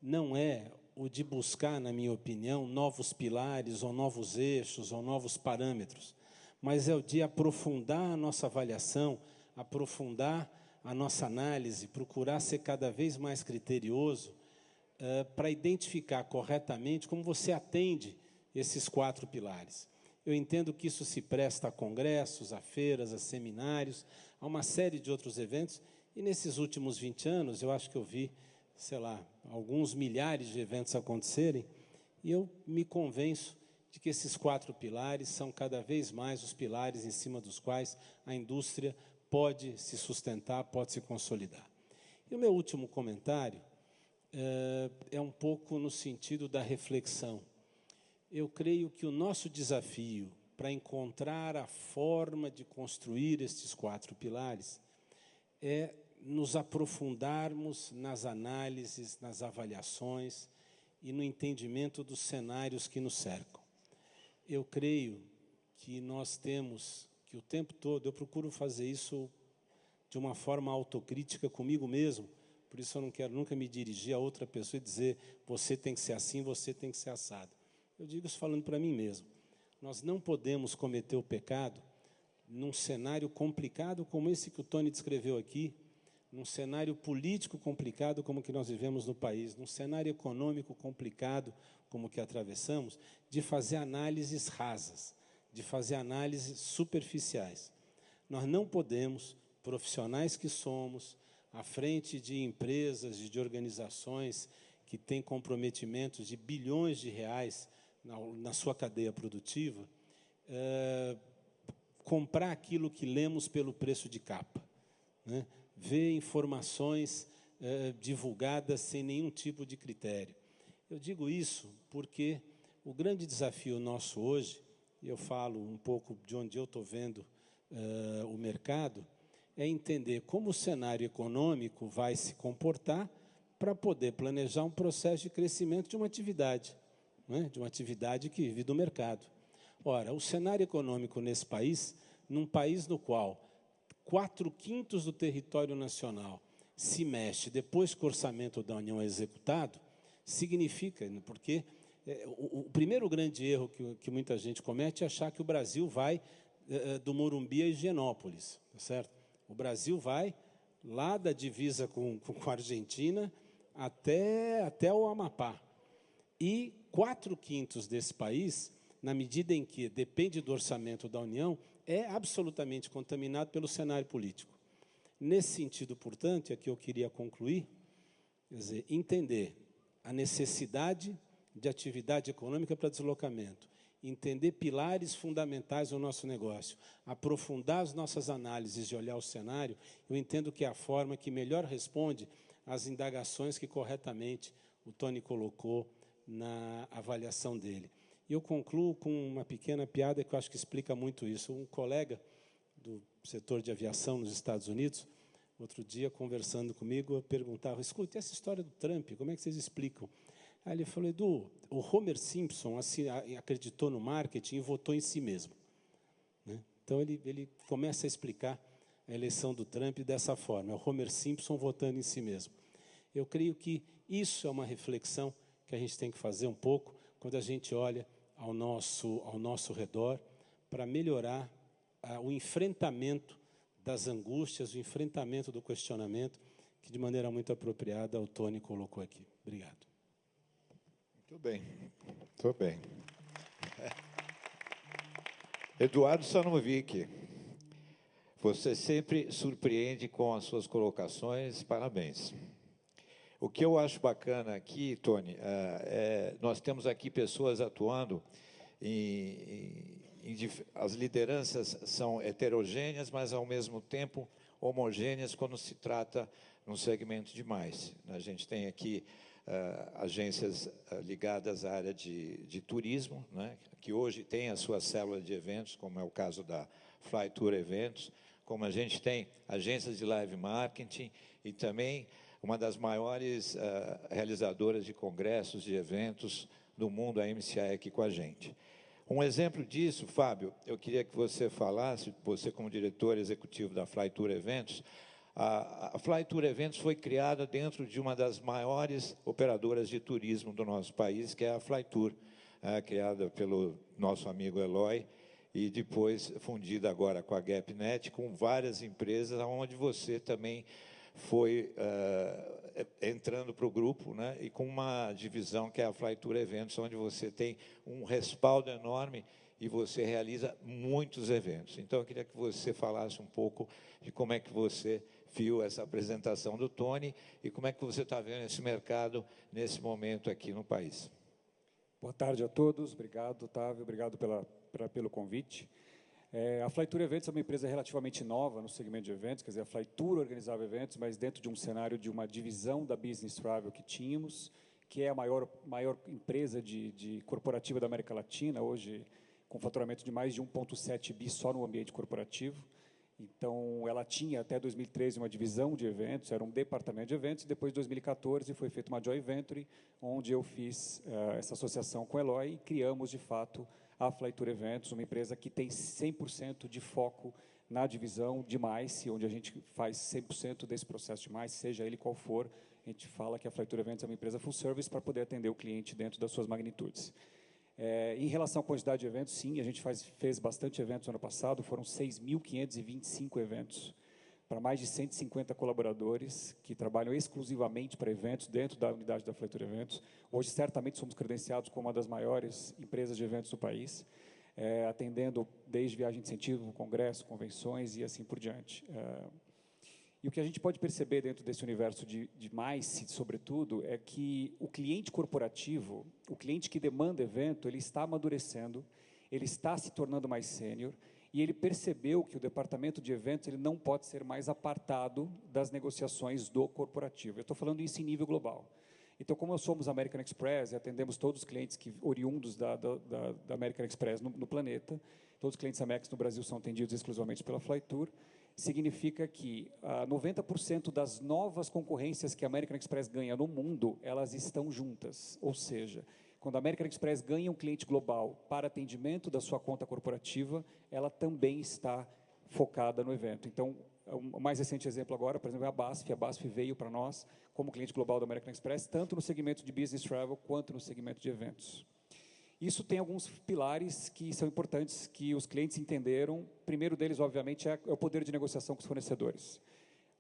não é o de buscar, na minha opinião, novos pilares, ou novos eixos, ou novos parâmetros, mas é o de aprofundar a nossa avaliação, aprofundar a nossa análise, procurar ser cada vez mais criterioso para identificar corretamente como você atende esses 4 pilares. Eu entendo que isso se presta a congressos, a feiras, a seminários, a uma série de outros eventos, e nesses últimos 20 anos, eu acho que eu vi, sei lá, alguns milhares de eventos acontecerem, e eu me convenço de que esses 4 pilares são cada vez mais os pilares em cima dos quais a indústria pode se sustentar, pode se consolidar. E o meu último comentário é um pouco no sentido da reflexão. Eu creio que o nosso desafio para encontrar a forma de construir estes 4 pilares é nos aprofundarmos nas análises, nas avaliações e no entendimento dos cenários que nos cercam. Eu creio que nós temos que o tempo todo, eu procuro fazer isso de uma forma autocrítica comigo mesmo, por isso eu não quero nunca me dirigir a outra pessoa e dizer você tem que ser assim, você tem que ser assado. Eu digo isso falando para mim mesmo. Nós não podemos cometer o pecado num cenário complicado como esse que o Tony descreveu aqui, num cenário político complicado como o que nós vivemos no país, num cenário econômico complicado como o que atravessamos, de fazer análises rasas, de fazer análises superficiais. Nós não podemos, profissionais que somos, à frente de empresas e de organizações que têm comprometimentos de bilhões de reais na sua cadeia produtiva, comprar aquilo que lemos pelo preço de capa, né? Ver informações divulgadas sem nenhum tipo de critério. Eu digo isso porque o grande desafio nosso hoje, e eu falo um pouco de onde eu estou vendo o mercado, é entender como o cenário econômico vai se comportar para poder planejar um processo de crescimento de uma atividade, né? De uma atividade que vive do mercado. Ora, o cenário econômico nesse país, num país no qual 4/5 do território nacional se mexe depois que o orçamento da União é executado, significa, porque o primeiro grande erro que muita gente comete é achar que o Brasil vai do Morumbi a Higienópolis, tá certo? O Brasil vai lá da divisa com a Argentina até o Amapá. E 4/5 desse país, na medida em que depende do orçamento da União, é absolutamente contaminado pelo cenário político. Nesse sentido, portanto, é que eu queria concluir, quer dizer, entender a necessidade de atividade econômica para deslocamento, entender pilares fundamentais do nosso negócio, aprofundar as nossas análises e olhar o cenário, eu entendo que é a forma que melhor responde às indagações que corretamente o Tony colocou na avaliação dele. E eu concluo com uma pequena piada que eu acho que explica muito isso. Um colega do setor de aviação nos Estados Unidos, outro dia, conversando comigo, eu perguntava, escuta, essa história do Trump, como é que vocês explicam? Aí ele falou, Edu, o Homer Simpson assim, acreditou no marketing e votou em si mesmo. Né? Então, ele começa a explicar a eleição do Trump dessa forma, é o Homer Simpson votando em si mesmo. Eu creio que isso é uma reflexão que a gente tem que fazer um pouco quando a gente olha ao nosso redor para melhorar o enfrentamento das angústias, o enfrentamento do questionamento, que de maneira muito apropriada o Tony colocou aqui. Obrigado.
Muito bem, muito bem. Eduardo Sanovic, você sempre surpreende com as suas colocações, parabéns. O que eu acho bacana aqui, Tony, nós temos aqui pessoas atuando as lideranças são heterogêneas, mas, ao mesmo tempo, homogêneas quando se trata num segmento de mais. A gente tem aqui agências ligadas à área de turismo, né, que hoje tem a sua célula de eventos, como é o caso da Fly Tour Eventos, como a gente tem agências de live marketing e também uma das maiores realizadoras de congressos, de eventos do mundo, a MCI, aqui com a gente. Um exemplo disso, Fábio, eu queria que você falasse, você como diretor executivo da Fly Tour Eventos, a Fly Tour Eventos foi criada dentro de uma das maiores operadoras de turismo do nosso país, que é a Fly Tour, criada pelo nosso amigo Eloy, e depois fundida agora com a GapNet, com várias empresas, onde você também foi entrando para o grupo, né, e com uma divisão que é a Fly Tour Eventos, onde você tem um respaldo enorme e você realiza muitos eventos. Então, eu queria que você falasse um pouco de como é que você viu essa apresentação do Tony e como é que você está vendo esse mercado nesse momento aqui no país.
Boa tarde a todos. Obrigado, Otávio. Obrigado pelo convite. A Fly Tour Eventos é uma empresa relativamente nova no segmento de eventos, quer dizer, a Fly Tour organizava eventos, mas dentro de um cenário de uma divisão da Business Travel que tínhamos, que é a maior empresa corporativa da América Latina, hoje com faturamento de mais de 1,7 bi só no ambiente corporativo. Então, ela tinha até 2013 uma divisão de eventos, era um departamento de eventos, e depois, em 2014, foi feita uma joint venture, onde eu fiz essa associação com o Eloy e criamos, de fato, a Fly Tour Eventos, uma empresa que tem 100% de foco na divisão de MICE, onde a gente faz 100% desse processo de MICE, seja ele qual for. A gente fala que a Fly Tour Eventos é uma empresa full service para poder atender o cliente dentro das suas magnitudes. Em relação à quantidade de eventos, sim, a gente fez bastante eventos no ano passado, foram 6.525 eventos, para mais de 150 colaboradores que trabalham exclusivamente para eventos dentro da unidade da Fly Tour Eventos. Hoje, certamente, somos credenciados como uma das maiores empresas de eventos do país, atendendo desde viagem de incentivo, congresso, convenções e assim por diante. E o que a gente pode perceber dentro desse universo de MICE, sobretudo, é que o cliente corporativo, o cliente que demanda evento, ele está amadurecendo, ele está se tornando mais sênior, e ele percebeu que o departamento de eventos ele não pode ser mais apartado das negociações do corporativo. Eu estou falando isso em nível global. Então, como nós somos American Express e atendemos todos os clientes oriundos da American Express no planeta, todos os clientes Amex no Brasil são atendidos exclusivamente pela Fly Tour, significa que 90% das novas concorrências que a American Express ganha no mundo, elas estão juntas. Ou seja, quando a American Express ganha um cliente global para atendimento da sua conta corporativa, ela também está focada no evento. Então, o mais recente exemplo agora, por exemplo, é a BASF. A BASF veio para nós como cliente global da American Express, tanto no segmento de Business Travel quanto no segmento de eventos. Isso tem alguns pilares que são importantes, que os clientes entenderam. O primeiro deles, obviamente, é o poder de negociação com os fornecedores.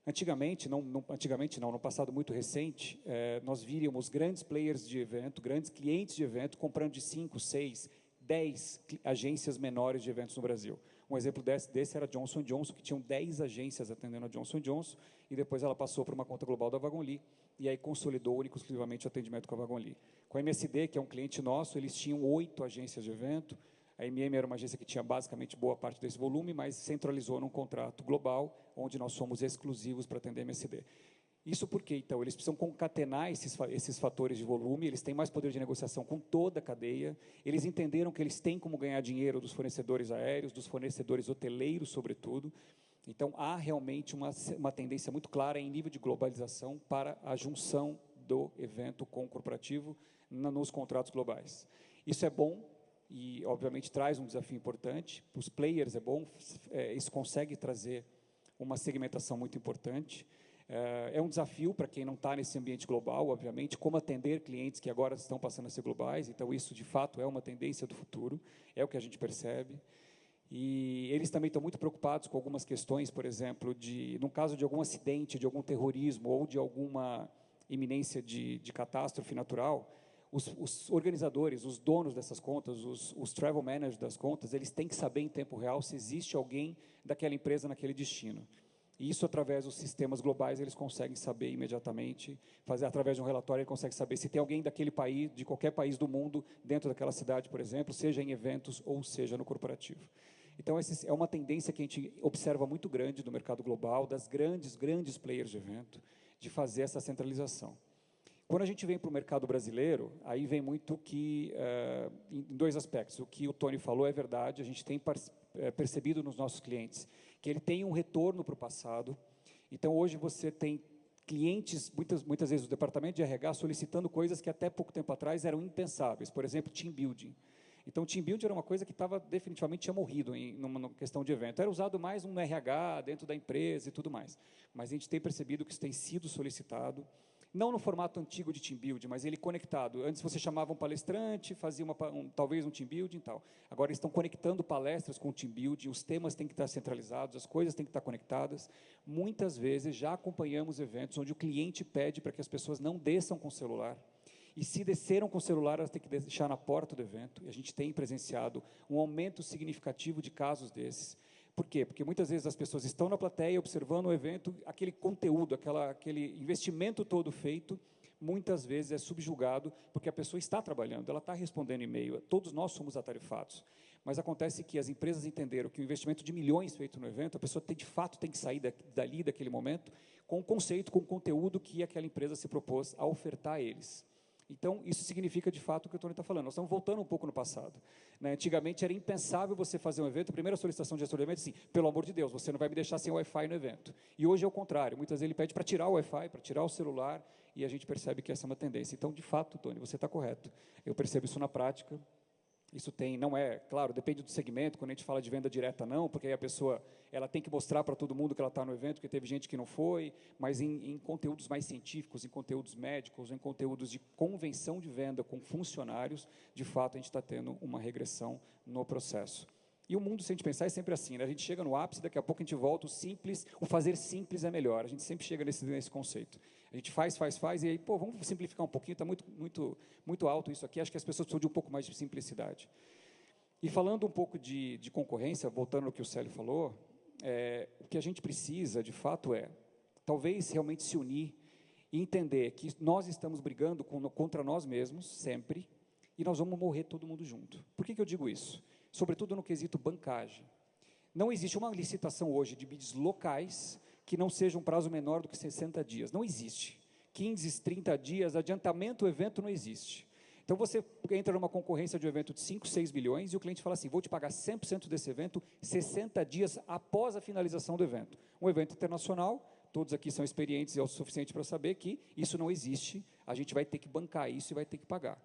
Antigamente, no passado muito recente, nós víamos grandes players de evento, grandes clientes de evento, comprando de 5, 6, 10 agências menores de eventos no Brasil. Um exemplo desse era a Johnson & Johnson, que tinham 10 agências atendendo a Johnson & Johnson, e depois ela passou para uma conta global da Wagon-Lee, e aí consolidou único e exclusivamente o atendimento com a Wagon-Lee. Com a MSD, que é um cliente nosso, eles tinham 8 agências de evento. A MM era uma agência que tinha basicamente boa parte desse volume, mas centralizou num contrato global, onde nós somos exclusivos para atender MSD. Isso porque, então, eles precisam concatenar esses fatores de volume, eles têm mais poder de negociação com toda a cadeia, eles entenderam que eles têm como ganhar dinheiro dos fornecedores aéreos, dos fornecedores hoteleiros, sobretudo. Então, há realmente uma tendência muito clara em nível de globalização para a junção do evento com o corporativo nos contratos globais. Isso é bom e, obviamente, traz um desafio importante. Para os players é bom, isso consegue trazer uma segmentação muito importante. É um desafio para quem não está nesse ambiente global, obviamente, como atender clientes que agora estão passando a ser globais. Então, isso, de fato, é uma tendência do futuro, é o que a gente percebe. E eles também estão muito preocupados com algumas questões, por exemplo, no caso de algum acidente, de algum terrorismo ou de alguma iminência de catástrofe natural, os organizadores, os donos dessas contas, os travel managers das contas, eles têm que saber em tempo real se existe alguém daquela empresa naquele destino. E isso, através dos sistemas globais, eles conseguem saber imediatamente, através de um relatório, ele consegue saber se tem alguém daquele país, de qualquer país do mundo, dentro daquela cidade, por exemplo, seja em eventos ou seja no corporativo. Então, essa é uma tendência que a gente observa muito grande no mercado global, das grandes players de evento, de fazer essa centralização. Quando a gente vem para o mercado brasileiro, aí vem muito que, em 2 aspectos. O que o Tony falou é verdade, a gente tem percebido nos nossos clientes que ele tem um retorno para o passado. Então, hoje você tem clientes, muitas vezes, do departamento de RH solicitando coisas que até pouco tempo atrás eram impensáveis. Por exemplo, team building. Então, team building era uma coisa que definitivamente tinha morrido numa questão de evento. Era usado mais no RH, dentro da empresa e tudo mais. Mas a gente tem percebido que isso tem sido solicitado, não no formato antigo de team building, mas ele conectado. Antes você chamava um palestrante, fazia talvez um team building e tal. Agora eles estão conectando palestras com o team building, os temas têm que estar centralizados, as coisas têm que estar conectadas. Muitas vezes já acompanhamos eventos onde o cliente pede para que as pessoas não desçam com o celular. E se desceram com o celular, elas têm que deixar na porta do evento. E a gente tem presenciado um aumento significativo de casos desses. Por quê? Porque muitas vezes as pessoas estão na plateia observando o evento, aquele conteúdo, aquele investimento todo feito, muitas vezes é subjugado, porque a pessoa está trabalhando, ela está respondendo e-mail, todos nós somos atarifados. Mas acontece que as empresas entenderam que o investimento de milhões feito no evento, a pessoa de fato tem que sair dali, daquele momento, com o conceito, com o conteúdo que aquela empresa se propôs a ofertar a eles. Então, isso significa, de fato, o que o Tony está falando. Nós estamos voltando um pouco no passado. Né? Antigamente, era impensável você fazer um evento, a primeira solicitação de gestor de evento, assim, pelo amor de Deus, você não vai me deixar sem Wi-Fi no evento. E hoje é o contrário. Muitas vezes ele pede para tirar o Wi-Fi, para tirar o celular, e a gente percebe que essa é uma tendência. Então, de fato, Tony, você está correto. Eu percebo isso na prática. Isso não é, claro, depende do segmento, quando a gente fala de venda direta não, porque aí a pessoa ela tem que mostrar para todo mundo que ela está no evento, que teve gente que não foi, mas em conteúdos mais científicos, em conteúdos médicos, em conteúdos de convenção de venda com funcionários, de fato a gente está tendo uma regressão no processo. E o mundo, se a gente pensar, é sempre assim, né? A gente chega no ápice, daqui a pouco a gente volta, o fazer simples é melhor, a gente sempre chega nesse conceito. A gente faz, e aí, vamos simplificar um pouquinho, está muito alto isso aqui, acho que as pessoas precisam de um pouco mais de simplicidade. E falando um pouco de concorrência, voltando ao que o Célio falou, o que a gente precisa, de fato, talvez realmente se unir e entender que nós estamos brigando contra nós mesmos, sempre, e nós vamos morrer todo mundo junto. Por que eu digo isso? Sobretudo no quesito bancagem. Não existe uma licitação hoje de bids locais que não seja um prazo menor do que 60 dias. Não existe. 15, 30 dias, adiantamento do evento não existe. Então, você entra numa concorrência de um evento de 5, 6 milhões e o cliente fala assim, vou te pagar 100% desse evento 60 dias após a finalização do evento. Um evento internacional, todos aqui são experientes e é o suficiente para saber que isso não existe, a gente vai ter que bancar isso e vai ter que pagar.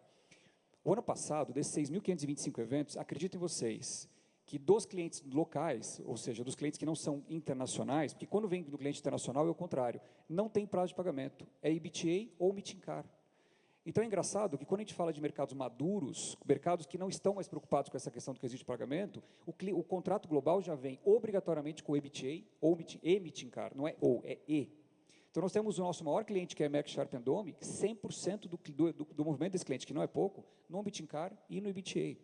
O ano passado, desses 6.525 eventos, acreditem vocês, que dos clientes locais, ou seja, dos clientes que não são internacionais, porque quando vem do cliente internacional é o contrário, não tem prazo de pagamento, é EBTA ou meeting car. Então, é engraçado que, quando a gente fala de mercados maduros, mercados que não estão mais preocupados com essa questão do quesito de pagamento, o contrato global já vem obrigatoriamente com o EBTA, ou e Car, não é ou, é E. Então, nós temos o nosso maior cliente, que é a Merck Sharp & Dohme, 100% do movimento desse cliente, que não é pouco, no Car e no EBTA.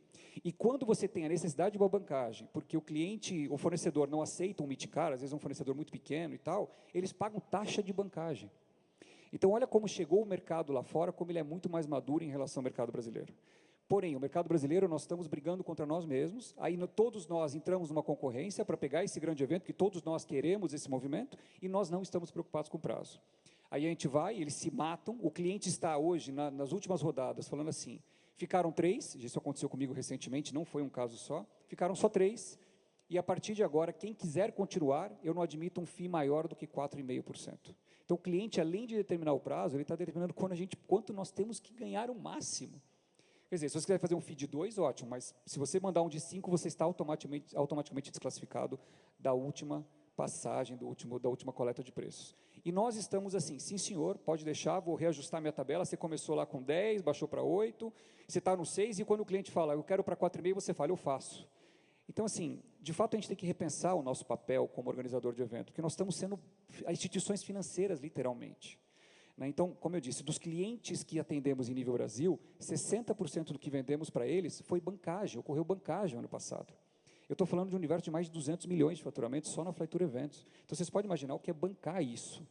E quando você tem a necessidade de uma bancagem, porque o cliente, o fornecedor não aceita um Car, às vezes é um fornecedor muito pequeno e tal, eles pagam taxa de bancagem. Então, olha como chegou o mercado lá fora, como ele é muito mais maduro em relação ao mercado brasileiro. Porém, o mercado brasileiro, nós estamos brigando contra nós mesmos, aí todos nós entramos numa concorrência para pegar esse grande evento, que todos nós queremos esse movimento, e nós não estamos preocupados com o prazo. Aí a gente vai, eles se matam, o cliente está hoje, nas últimas rodadas, falando assim, ficaram 3, isso aconteceu comigo recentemente, não foi um caso só, ficaram só 3, e a partir de agora, quem quiser continuar, eu não admito um FII maior do que 4,5%. Então, o cliente, além de determinar o prazo, ele está determinando quanto nós temos que ganhar o máximo. Quer dizer, se você quiser fazer um FII de 2, ótimo, mas se você mandar um de 5, você está automaticamente desclassificado da última passagem, da última coleta de preços. E nós estamos assim, sim senhor, pode deixar, vou reajustar minha tabela, você começou lá com 10, baixou para 8, você está no 6, e quando o cliente fala, eu quero para 4,5, você fala, eu faço. Então, assim, de fato, a gente tem que repensar o nosso papel como organizador de evento, porque nós estamos sendo instituições financeiras, literalmente. Então, como eu disse, dos clientes que atendemos em nível Brasil, 60% do que vendemos para eles foi bancagem, ocorreu bancagem ano passado. Eu estou falando de um universo de mais de 200 milhões de faturamento só na Flytour Eventos. Então, vocês podem imaginar o que é bancar isso.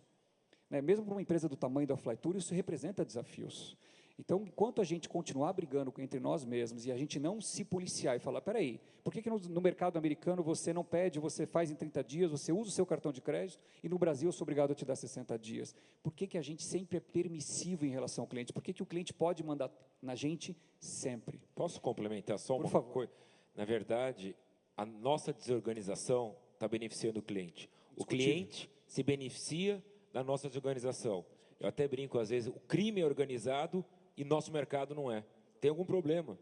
Mesmo para uma empresa do tamanho da Flytour, isso representa desafios. Então, enquanto a gente continuar brigando entre nós mesmos e a gente não se policiar e falar, espera aí, por que no mercado americano você não pede, você faz em 30 dias, você usa o seu cartão de crédito e no Brasil eu sou obrigado a te dar 60 dias? Por que a gente sempre é permissivo em relação ao cliente? Por que o cliente pode mandar na gente sempre?
Posso complementar só
Por
uma
favor.
coisa? Na verdade, a nossa desorganização está beneficiando o cliente. O cliente se beneficia da nossa desorganização. Eu até brinco, às vezes, o crime é organizado e nosso mercado não é. Tem algum problema.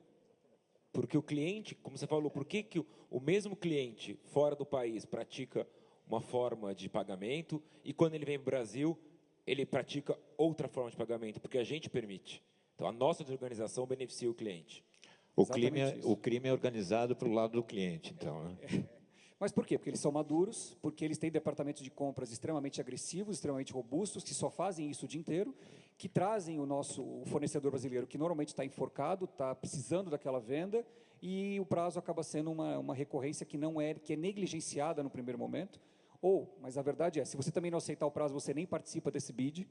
Porque o cliente, como você falou, por que o mesmo cliente fora do país pratica uma forma de pagamento e quando ele vem para o Brasil, ele pratica outra forma de pagamento? Porque a gente permite. Então, a nossa desorganização beneficia o cliente.
O crime é organizado para o lado do cliente, então, né?
Mas por quê? Porque eles são maduros, porque eles têm departamentos de compras extremamente agressivos, extremamente robustos, que só fazem isso o dia inteiro, que trazem o fornecedor brasileiro, que normalmente está enforcado, está precisando daquela venda, e o prazo acaba sendo uma recorrência que é negligenciada no primeiro momento. Mas a verdade é, se você também não aceitar o prazo, você nem participa desse bid.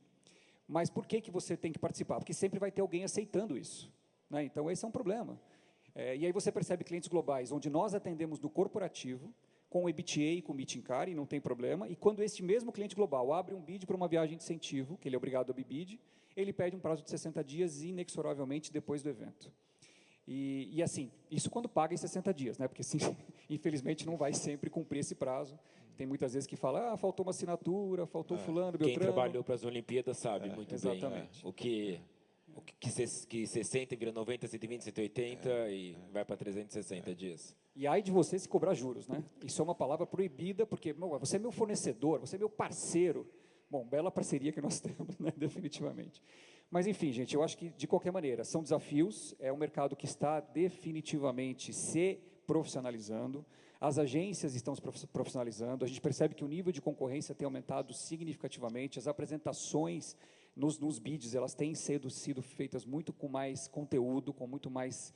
Mas por que você tem que participar? Porque sempre vai ter alguém aceitando isso. Então, esse é um problema. E aí você percebe clientes globais, onde nós atendemos do corporativo, com o EBTA e com o Meeting Car, e não tem problema, e quando esse mesmo cliente global abre um bid para uma viagem de incentivo, que ele é obrigado a bid, ele pede um prazo de 60 dias, inexoravelmente, depois do evento. E assim, isso quando paga em 60 dias, porque sim, infelizmente não vai sempre cumprir esse prazo. Tem muitas vezes que fala, faltou uma assinatura, faltou fulano, Beltrano.
Quem trabalhou para as Olimpíadas sabe muito
exatamente.
bem. O que 60 vira 90, 120, 180 e vai para 360 dias.
E aí de você se cobrar juros, Isso é uma palavra proibida, porque você é meu fornecedor, você é meu parceiro. Bom, bela parceria que nós temos, definitivamente. Mas, enfim, gente, eu acho que, de qualquer maneira, são desafios, é um mercado que está definitivamente se profissionalizando, as agências estão se profissionalizando, a gente percebe que o nível de concorrência tem aumentado significativamente, as apresentações nos bids, elas têm sido feitas muito com mais conteúdo, com muito mais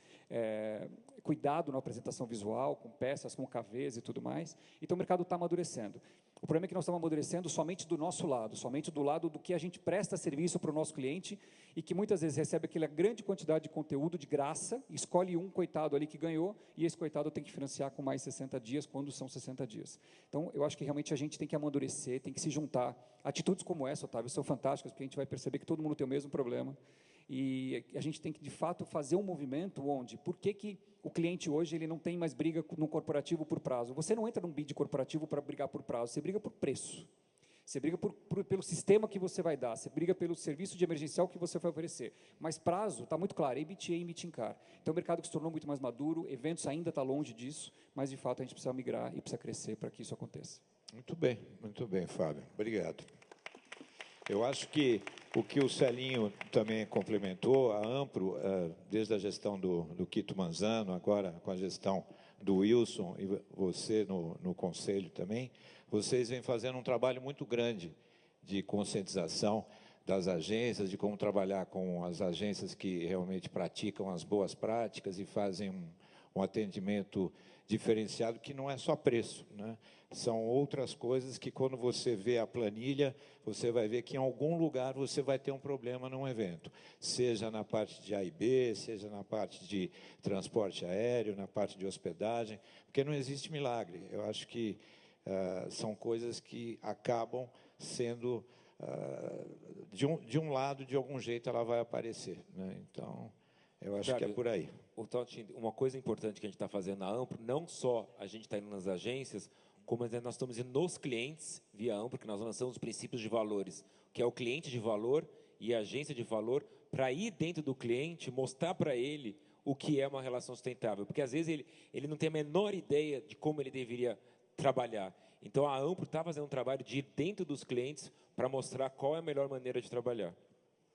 cuidado na apresentação visual, com peças, com KVs e tudo mais. Então, o mercado está amadurecendo. O problema é que nós estamos amadurecendo somente do nosso lado, somente do lado do que a gente presta serviço para o nosso cliente e que muitas vezes recebe aquela grande quantidade de conteúdo de graça, escolhe um coitado ali que ganhou e esse coitado tem que financiar com mais 60 dias, quando são 60 dias. Então, eu acho que realmente a gente tem que amadurecer, tem que se juntar. Atitudes como essa, Otávio, são fantásticas, porque a gente vai perceber que todo mundo tem o mesmo problema e a gente tem que, de fato, fazer um movimento onde, por que o cliente hoje ele não tem mais briga no corporativo por prazo? Você não entra num bid corporativo para brigar por prazo, você briga por preço. Você briga pelo sistema que você vai dar, você briga pelo serviço de emergencial que você vai oferecer. Mas prazo, está muito claro, EBTA e Meeting Car. Então, o mercado que se tornou muito mais maduro, eventos ainda está longe disso, mas, de fato, a gente precisa migrar e precisa crescer para que isso aconteça.
Muito bem, Fábio. Obrigado. Eu acho que O que o Celinho também complementou, a Ampro, desde a gestão do Quito Manzano, agora com a gestão do Wilson e você no Conselho também, vocês vêm fazendo um trabalho muito grande de conscientização das agências, de como trabalhar com as agências que realmente praticam as boas práticas e fazem um atendimento diferenciado, que não é só preço, né? São outras coisas que, quando você vê a planilha, você vai ver que em algum lugar você vai ter um problema num evento, seja na parte de A e B, seja na parte de transporte aéreo, na parte de hospedagem, porque não existe milagre. Eu acho que são coisas que acabam sendo, de um lado, de algum jeito, ela vai aparecer, né? Então, eu acho que é por aí.
Uma coisa importante que a gente está fazendo na Ampro, não só a gente está indo nas agências, como nós estamos indo nos clientes via Ampro, que nós lançamos os princípios de valores, que é o cliente de valor e a agência de valor, para ir dentro do cliente, mostrar para ele o que é uma relação sustentável. Porque, às vezes, ele não tem a menor ideia de como ele deveria trabalhar. Então, a Ampro está fazendo um trabalho de ir dentro dos clientes para mostrar qual é a melhor maneira de trabalhar.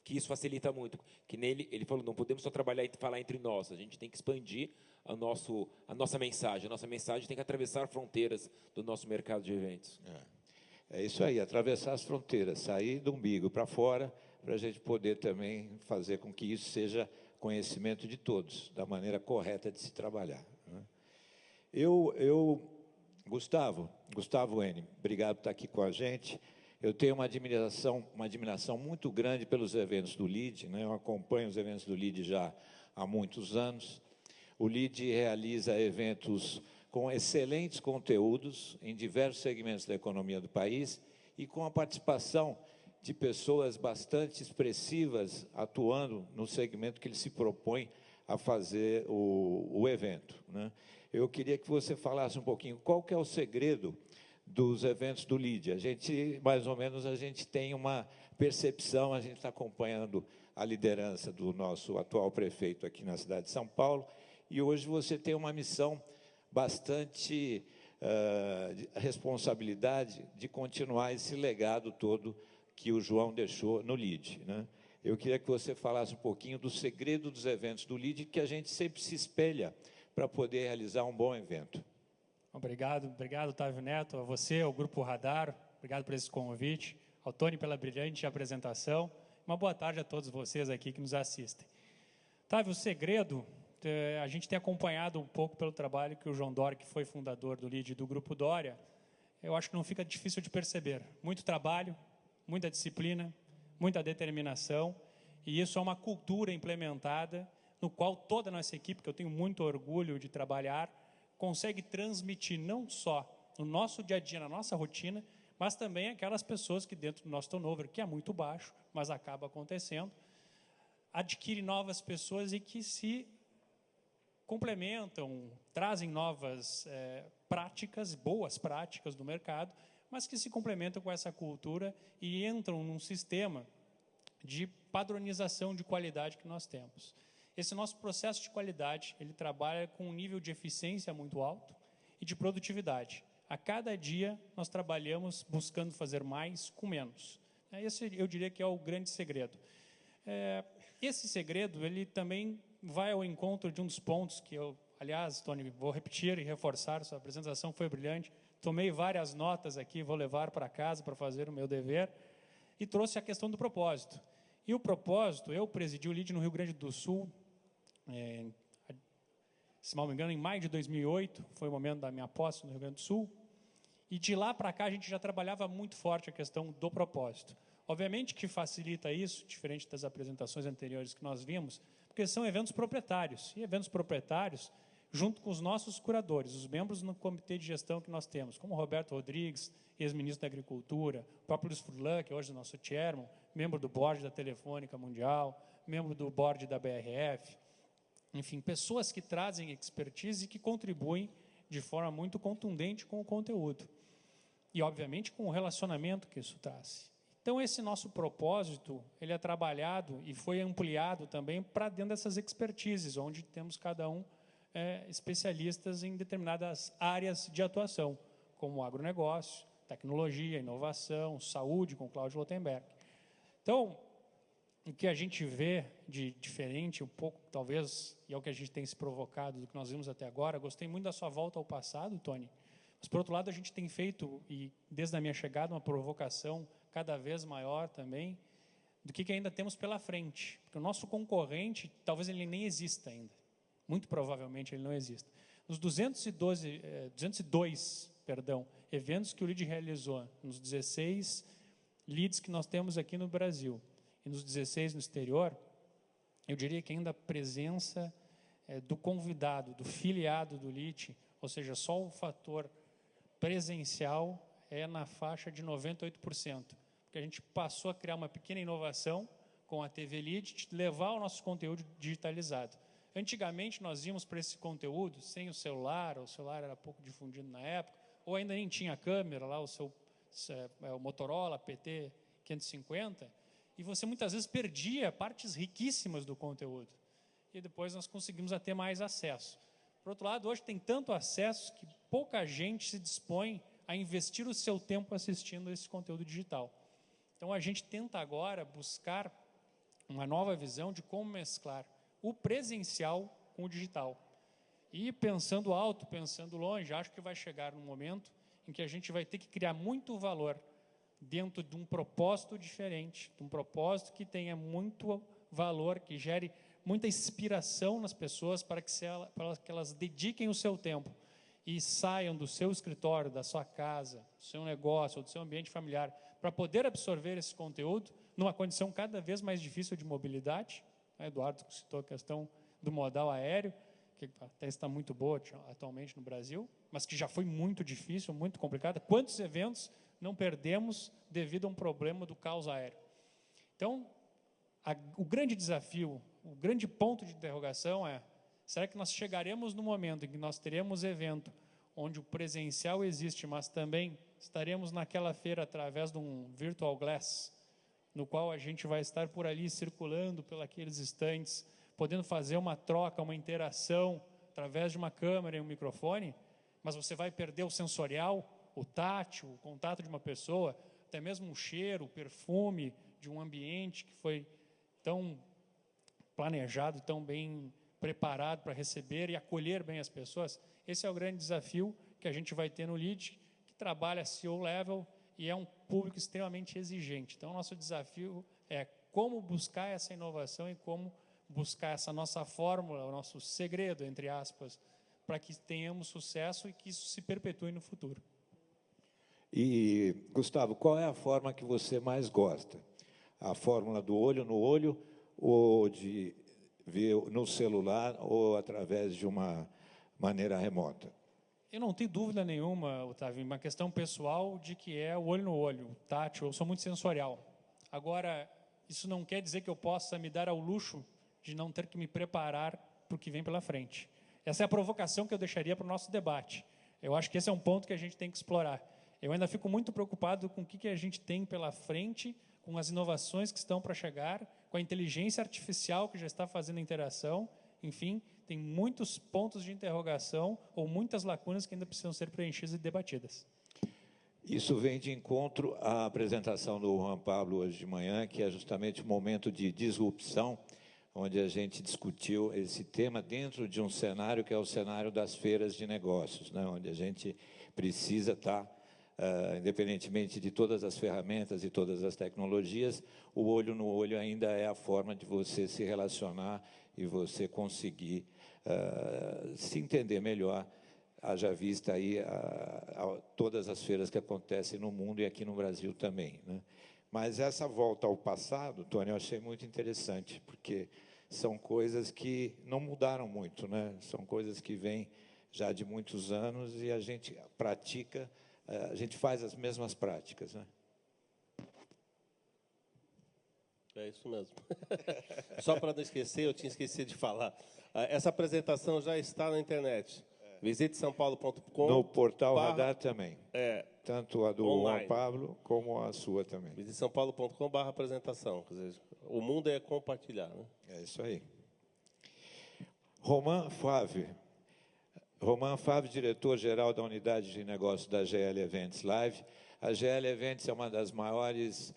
Que isso facilita muito. Que nele, ele falou, não podemos só trabalhar e falar entre nós, a gente tem que expandir a nossa mensagem. A nossa mensagem tem que atravessar fronteiras do nosso mercado de eventos.
É isso aí, atravessar as fronteiras, sair do umbigo para fora, para a gente poder também fazer com que isso seja conhecimento de todos, da maneira correta de se trabalhar, né? Gustavo N., obrigado por estar aqui com a gente. Eu tenho uma admiração muito grande pelos eventos do LID, né? Eu acompanho os eventos do LID já há muitos anos. O LID realiza eventos com excelentes conteúdos em diversos segmentos da economia do país e com a participação de pessoas bastante expressivas atuando no segmento que ele se propõe a fazer o evento, né? Eu queria que você falasse um pouquinho qual que é o segredo dos eventos do LID. Mais ou menos, a gente tem uma percepção, a gente está acompanhando a liderança do nosso atual prefeito aqui na cidade de São Paulo, e hoje você tem uma missão bastante responsabilidade de continuar esse legado todo que o João deixou no LID, né? Eu queria que você falasse um pouquinho do segredo dos eventos do LID, que a gente sempre se espelha para poder realizar um bom evento.
Obrigado, Otávio Neto, a você, ao Grupo Radar, obrigado por esse convite, ao Tony pela brilhante apresentação. Uma boa tarde a todos vocês aqui que nos assistem. Otávio, o segredo, a gente tem acompanhado um pouco pelo trabalho que o João Dória, que foi fundador do LID do Grupo Dória, eu acho que não fica difícil de perceber. Muito trabalho, muita disciplina, muita determinação, e isso é uma cultura implementada no qual toda a nossa equipe, que eu tenho muito orgulho de trabalhar, consegue transmitir não só no nosso dia a dia, na nossa rotina, mas também aquelas pessoas que dentro do nosso turnover, que é muito baixo, mas acaba acontecendo, adquire novas pessoas e que se complementam, trazem novas práticas, boas práticas do mercado, mas que se complementam com essa cultura e entram num sistema de padronização de qualidade que nós temos. Esse nosso processo de qualidade, ele trabalha com um nível de eficiência muito alto e de produtividade. A cada dia, nós trabalhamos buscando fazer mais com menos. Esse, eu diria que é o grande segredo. Esse segredo, ele também vai ao encontro de um dos pontos que eu, aliás, Tony, vou repetir e reforçar, sua apresentação foi brilhante, tomei várias notas aqui, vou levar para casa para fazer o meu dever, e trouxe a questão do propósito. E o propósito, eu presidi o LID no Rio Grande do Sul, se não me engano, em maio de 2008, foi o momento da minha posse no Rio Grande do Sul, e de lá para cá a gente já trabalhava muito forte a questão do propósito. Obviamente que facilita isso, diferente das apresentações anteriores que nós vimos, porque são eventos proprietários, e eventos proprietários, junto com os nossos curadores, os membros no comitê de gestão que nós temos, como o Roberto Rodrigues, ex-ministro da Agricultura, o próprio Luiz Furlan, que hoje é nosso chairman, membro do board da Telefônica Mundial, membro do board da BRF, enfim, pessoas que trazem expertise e que contribuem de forma muito contundente com o conteúdo. E, obviamente, com o relacionamento que isso traz. Então, esse nosso propósito, ele é trabalhado e foi ampliado também para dentro dessas expertises, onde temos cada um especialistas em determinadas áreas de atuação, como agronegócio, tecnologia, inovação, saúde, com Cláudio Lotenberg. Então, o que a gente vê de diferente, um pouco, talvez, e é o que a gente tem se provocado do que nós vimos até agora. Gostei muito da sua volta ao passado, Tony. Mas, por outro lado, a gente tem feito, e desde a minha chegada, uma provocação cada vez maior também, do que ainda temos pela frente. Porque o nosso concorrente, talvez ele nem exista ainda. Muito provavelmente ele não exista. Nos 202 eventos que o LEAD realizou, nos 16 LEADs que nós temos aqui no Brasil, e nos 16 no exterior, eu diria que ainda a presença do convidado, do filiado do LEAD, ou seja, só o fator presencial é na faixa de 98%. Porque a gente passou a criar uma pequena inovação com a TV LEAD, de levar o nosso conteúdo digitalizado. Antigamente, nós íamos para esse conteúdo sem o celular era pouco difundido na época, ou ainda nem tinha câmera, lá o Motorola PT 550, e você muitas vezes perdia partes riquíssimas do conteúdo. E depois nós conseguimos a ter mais acesso. Por outro lado, hoje tem tanto acesso que pouca gente se dispõe a investir o seu tempo assistindo esse conteúdo digital. Então, a gente tenta agora buscar uma nova visão de como mesclar o presencial com o digital. E pensando alto, pensando longe, acho que vai chegar um momento em que a gente vai ter que criar muito valor dentro de um propósito diferente, de um propósito que tenha muito valor, que gere muita inspiração nas pessoas para que elas dediquem o seu tempo e saiam do seu escritório, da sua casa, do seu negócio ou do seu ambiente familiar para poder absorver esse conteúdo numa condição cada vez mais difícil de mobilidade. O Eduardo citou a questão do modal aéreo, que até está muito boa atualmente no Brasil, mas que já foi muito difícil, muito complicada. Quantos eventos não perdemos devido a um problema do caos aéreo? Então, o grande desafio, o grande ponto de interrogação é: será que nós chegaremos no momento em que nós teremos evento onde o presencial existe, mas também estaremos naquela feira através de um virtual glass, no qual a gente vai estar por ali circulando pelos estandes, podendo fazer uma troca, uma interação através de uma câmera e um microfone, mas você vai perder o sensorial, o tátil, o contato de uma pessoa, até mesmo o cheiro, o perfume de um ambiente que foi tão planejado, tão bem preparado para receber e acolher bem as pessoas. Esse é o grande desafio que a gente vai ter no LEAD, que trabalha CEO level e é um público extremamente exigente. Então, o nosso desafio é como buscar essa inovação e como buscar essa nossa fórmula, o nosso segredo, entre aspas, para que tenhamos sucesso e que isso se perpetue no futuro.
E, Gustavo, qual é a forma que você mais gosta? A fórmula do olho no olho ou de ver no celular ou através de uma maneira remota?
Eu não tenho dúvida nenhuma, Otávio, uma questão pessoal de que é o olho no olho, o tátil. Eu sou muito sensorial. Agora, isso não quer dizer que eu possa me dar ao luxo de não ter que me preparar para o que vem pela frente. Essa é a provocação que eu deixaria para o nosso debate. Eu acho que esse é um ponto que a gente tem que explorar. Eu ainda fico muito preocupado com o que a gente tem pela frente, com as inovações que estão para chegar, com a inteligência artificial que já está fazendo interação. Enfim, tem muitos pontos de interrogação ou muitas lacunas que ainda precisam ser preenchidas e debatidas.
Isso vem de encontro à apresentação do Juan Pablo hoje de manhã, que é justamente o momento de disrupção, onde a gente discutiu esse tema dentro de um cenário que é o cenário das feiras de negócios, né? Onde a gente precisa estar, independentemente de todas as ferramentas e todas as tecnologias, o olho no olho ainda é a forma de você se relacionar e você conseguir se entender melhor, haja vista aí todas as feiras que acontecem no mundo e aqui no Brasil também, né? Mas essa volta ao passado, Tony, eu achei muito interessante, porque são coisas que não mudaram muito, né? São coisas que vêm já de muitos anos e a gente pratica, a gente faz as mesmas práticas, né?
É isso mesmo. Só para não esquecer, eu tinha esquecido de falar. Essa apresentação já está na internet. Visite sãopaulo.com.
No portal Radar também. Tanto a do
online.
Juan Pablo como a sua também.
Visite sãopaulo.com/apresentação. Quer dizer, o mundo é compartilhar, né?
É isso aí. Roman Fávio, diretor-geral da Unidade de Negócios da GL Events Live. A GL Events é uma das maiores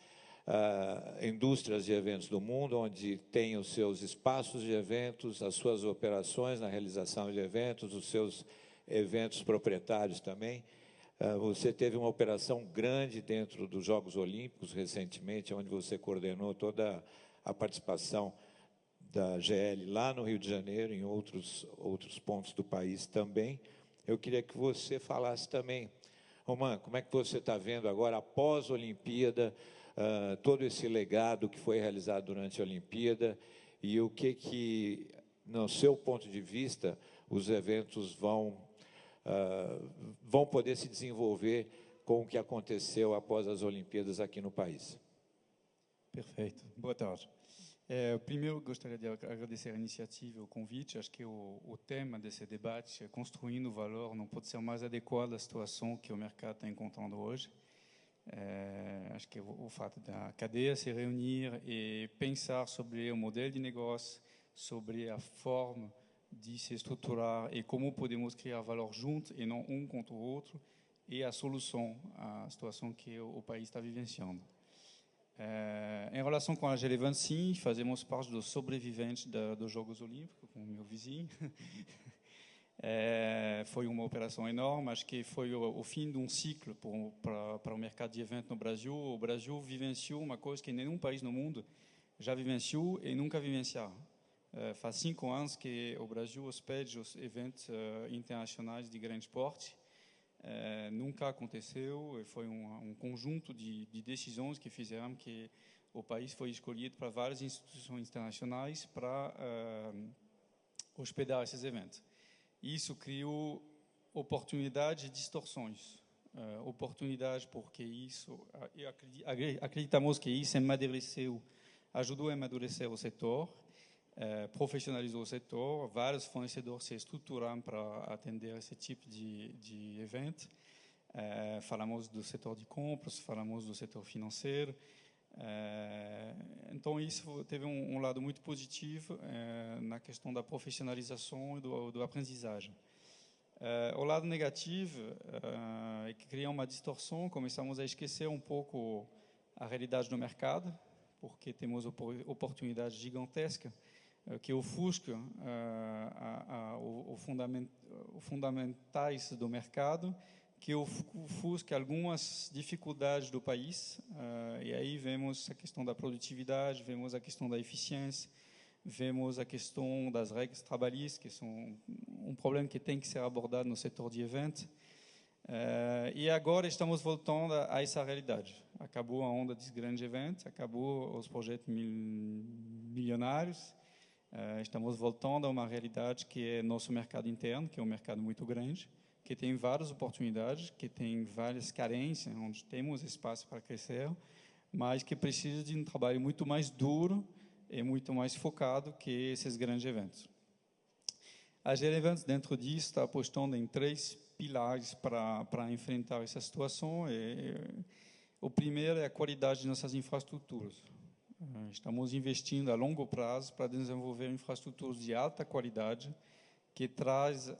indústrias de eventos do mundo, onde tem os seus espaços de eventos, as suas operações na realização de eventos, os seus eventos proprietários também. Você teve uma operação grande dentro dos Jogos Olímpicos recentemente, onde você coordenou toda a participação da GL lá no Rio de Janeiro, em outros pontos do país também. Eu queria que você falasse também, Roman, como é que você está vendo agora, após a Olimpíada, todo esse legado que foi realizado durante a Olimpíada e o que, no seu ponto de vista, os eventos vão poder se desenvolver com o que aconteceu após as Olimpíadas aqui no país.
Perfeito. Boa tarde. Primeiro, gostaria de agradecer a iniciativa e o convite. Acho que o tema desse debate, construindo valor, não pode ser mais adequado à situação que o mercado está encontrando hoje. Acho que o fato da cadeia se reunir e pensar sobre o modelo de negócio, sobre a forma de se estruturar e como podemos criar valor juntos e não um contra o outro, e a solução à situação que o país está vivenciando. Em relação com a G20, sim, fazemos parte dos sobreviventes dos Jogos Olímpicos, com o meu vizinho. Foi uma operação enorme, acho que foi o fim de um ciclo para o mercado de eventos no Brasil. O Brasil vivenciou uma coisa que nenhum país no mundo já vivenciou e nunca vivenciará. Faz 5 anos que o Brasil hospeda os eventos internacionais de grande porte. Nunca aconteceu, foi um conjunto de decisões que fizeram que o país foi escolhido para várias instituições internacionais para hospedar esses eventos. Isso criou oportunidades e distorções. Oportunidades porque isso, acreditamos que isso ajudou a amadurecer o setor, profissionalizou o setor, vários fornecedores se estruturaram para atender esse tipo de evento. Falamos do setor de compras, falamos do setor financeiro. Então, isso teve um lado muito positivo na questão da profissionalização e do aprendizagem. O lado negativo é que cria uma distorção, começamos a esquecer um pouco a realidade do mercado, porque temos oportunidades gigantescas que ofuscam os fundamentais do mercado, que ofusca algumas dificuldades do país, e aí vemos a questão da produtividade, vemos a questão da eficiência, vemos a questão das regras trabalhistas, que são um problema que tem que ser abordado no setor de eventos. E agora estamos voltando a essa realidade. Acabou a onda dos grandes eventos, acabou os projetos milionários. Estamos voltando a uma realidade que é nosso mercado interno, que é um mercado muito grande, que tem várias oportunidades, que tem várias carências, onde temos espaço para crescer, mas que precisa de um trabalho muito mais duro e muito mais focado que esses grandes eventos. A GL Eventos, dentro disso, está apostando em 3 pilares para enfrentar essa situação. O primeiro é a qualidade de nossas infraestruturas. Estamos investindo a longo prazo para desenvolver infraestruturas de alta qualidade que traz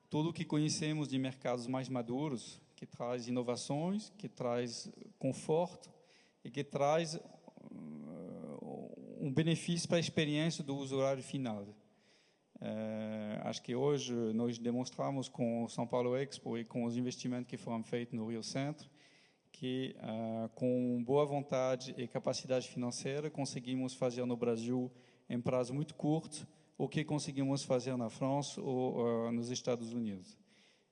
tudo o que conhecemos de mercados mais maduros, que traz inovações, que traz conforto e que traz um benefício para a experiência do usuário final. Acho que hoje nós demonstramos com o São Paulo Expo e com os investimentos que foram feitos no Rio Centro que, com boa vontade e capacidade financeira, conseguimos fazer no Brasil, em prazo muito curto, o que conseguimos fazer na França ou nos Estados Unidos.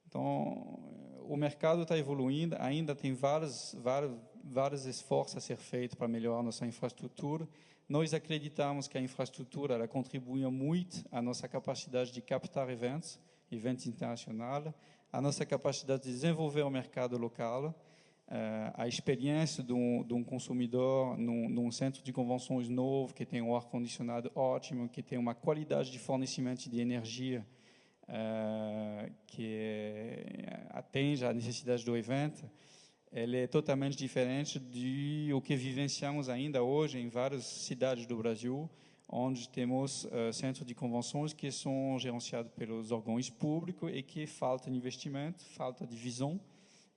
Então, o mercado está evoluindo, ainda tem vários esforços a ser feitos para melhorar nossa infraestrutura. Nós acreditamos que a infraestrutura ela contribui muito à nossa capacidade de captar eventos internacionais, à nossa capacidade de desenvolver o mercado local, a experiência de um consumidor num centro de convenções novo, que tem um ar-condicionado ótimo, que tem uma qualidade de fornecimento de energia que atende à necessidade do evento, ele é totalmente diferente de o que vivenciamos ainda hoje em várias cidades do Brasil, onde temos centros de convenções que são gerenciados pelos órgãos públicos e que falta de investimento, falta de visão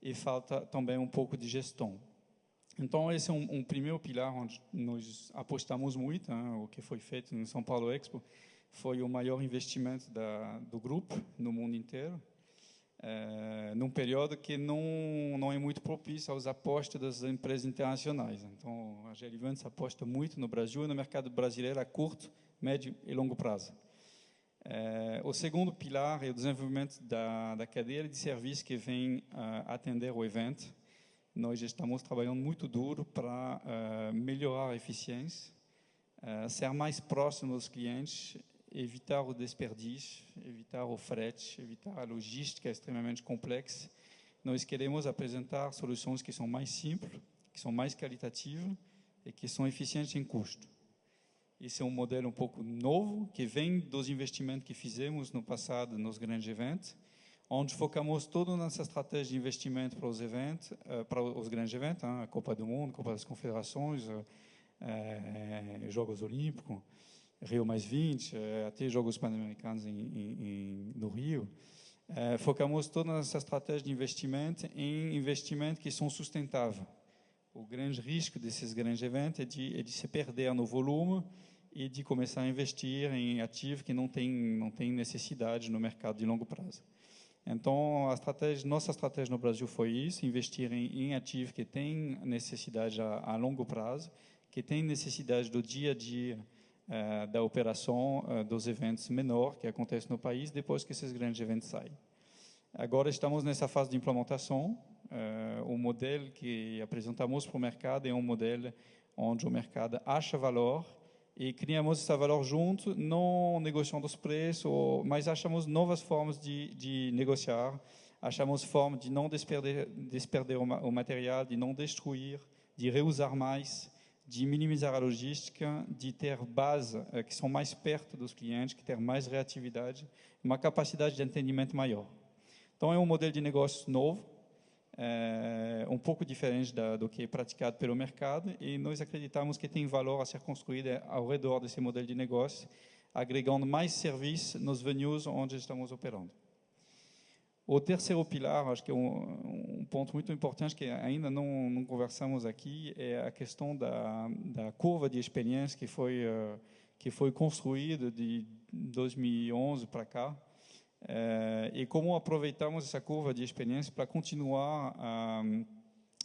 e falta também um pouco de gestão. Então, esse é um primeiro pilar onde nós apostamos muito. O que foi feito no São Paulo Expo foi o maior investimento do grupo no mundo inteiro, num período que não é muito propício às apostas das empresas internacionais. Então, a GL Eventos aposta muito no Brasil e no mercado brasileiro a curto, médio e longo prazo. O segundo pilar é o desenvolvimento da cadeia de serviços que vem atender o evento. Nós estamos trabalhando muito duro para melhorar a eficiência, ser mais próximo dos clientes, evitar o desperdício, evitar o frete, evitar a logística extremamente complexa. Nós queremos apresentar soluções que são mais simples, que são mais qualitativas e que são eficientes em custo. Esse é um modelo um pouco novo, que vem dos investimentos que fizemos no passado nos grandes eventos, onde focamos toda nessa estratégia de investimento para os eventos, para os grandes eventos, a Copa do Mundo, Copa das Confederações, Jogos Olímpicos, Rio +20, até Jogos Pan-Americanos no Rio. Focamos toda nessa estratégia de investimento em investimentos que são sustentáveis. O grande risco desses grandes eventos é de se perder no volume e de começar a investir em ativos que não tem necessidade no mercado de longo prazo. Então, nossa estratégia no Brasil foi isso, investir em ativos que têm necessidade a longo prazo, que têm necessidade do dia a dia da operação dos eventos menor que acontece no país depois que esses grandes eventos saem. Agora estamos nessa fase de implementação. O modelo que apresentamos para o mercado é um modelo onde o mercado acha valor e criamos esse valor junto, não negociando os preços, mas achamos novas formas de negociar, achamos formas de não desperder o material, de não destruir, de reusar mais, de minimizar a logística, de ter bases que são mais perto dos clientes, que ter mais reatividade, uma capacidade de entendimento maior. Então, é um modelo de negócio novo, um pouco diferente do que é praticado pelo mercado, e nós acreditamos que tem valor a ser construído ao redor desse modelo de negócio, agregando mais serviços nos venues onde estamos operando. O terceiro pilar, acho que é um ponto muito importante que ainda não conversamos aqui, é a questão da curva de experiência que foi construída de 2011 para cá, e como aproveitamos essa curva de experiência para continuar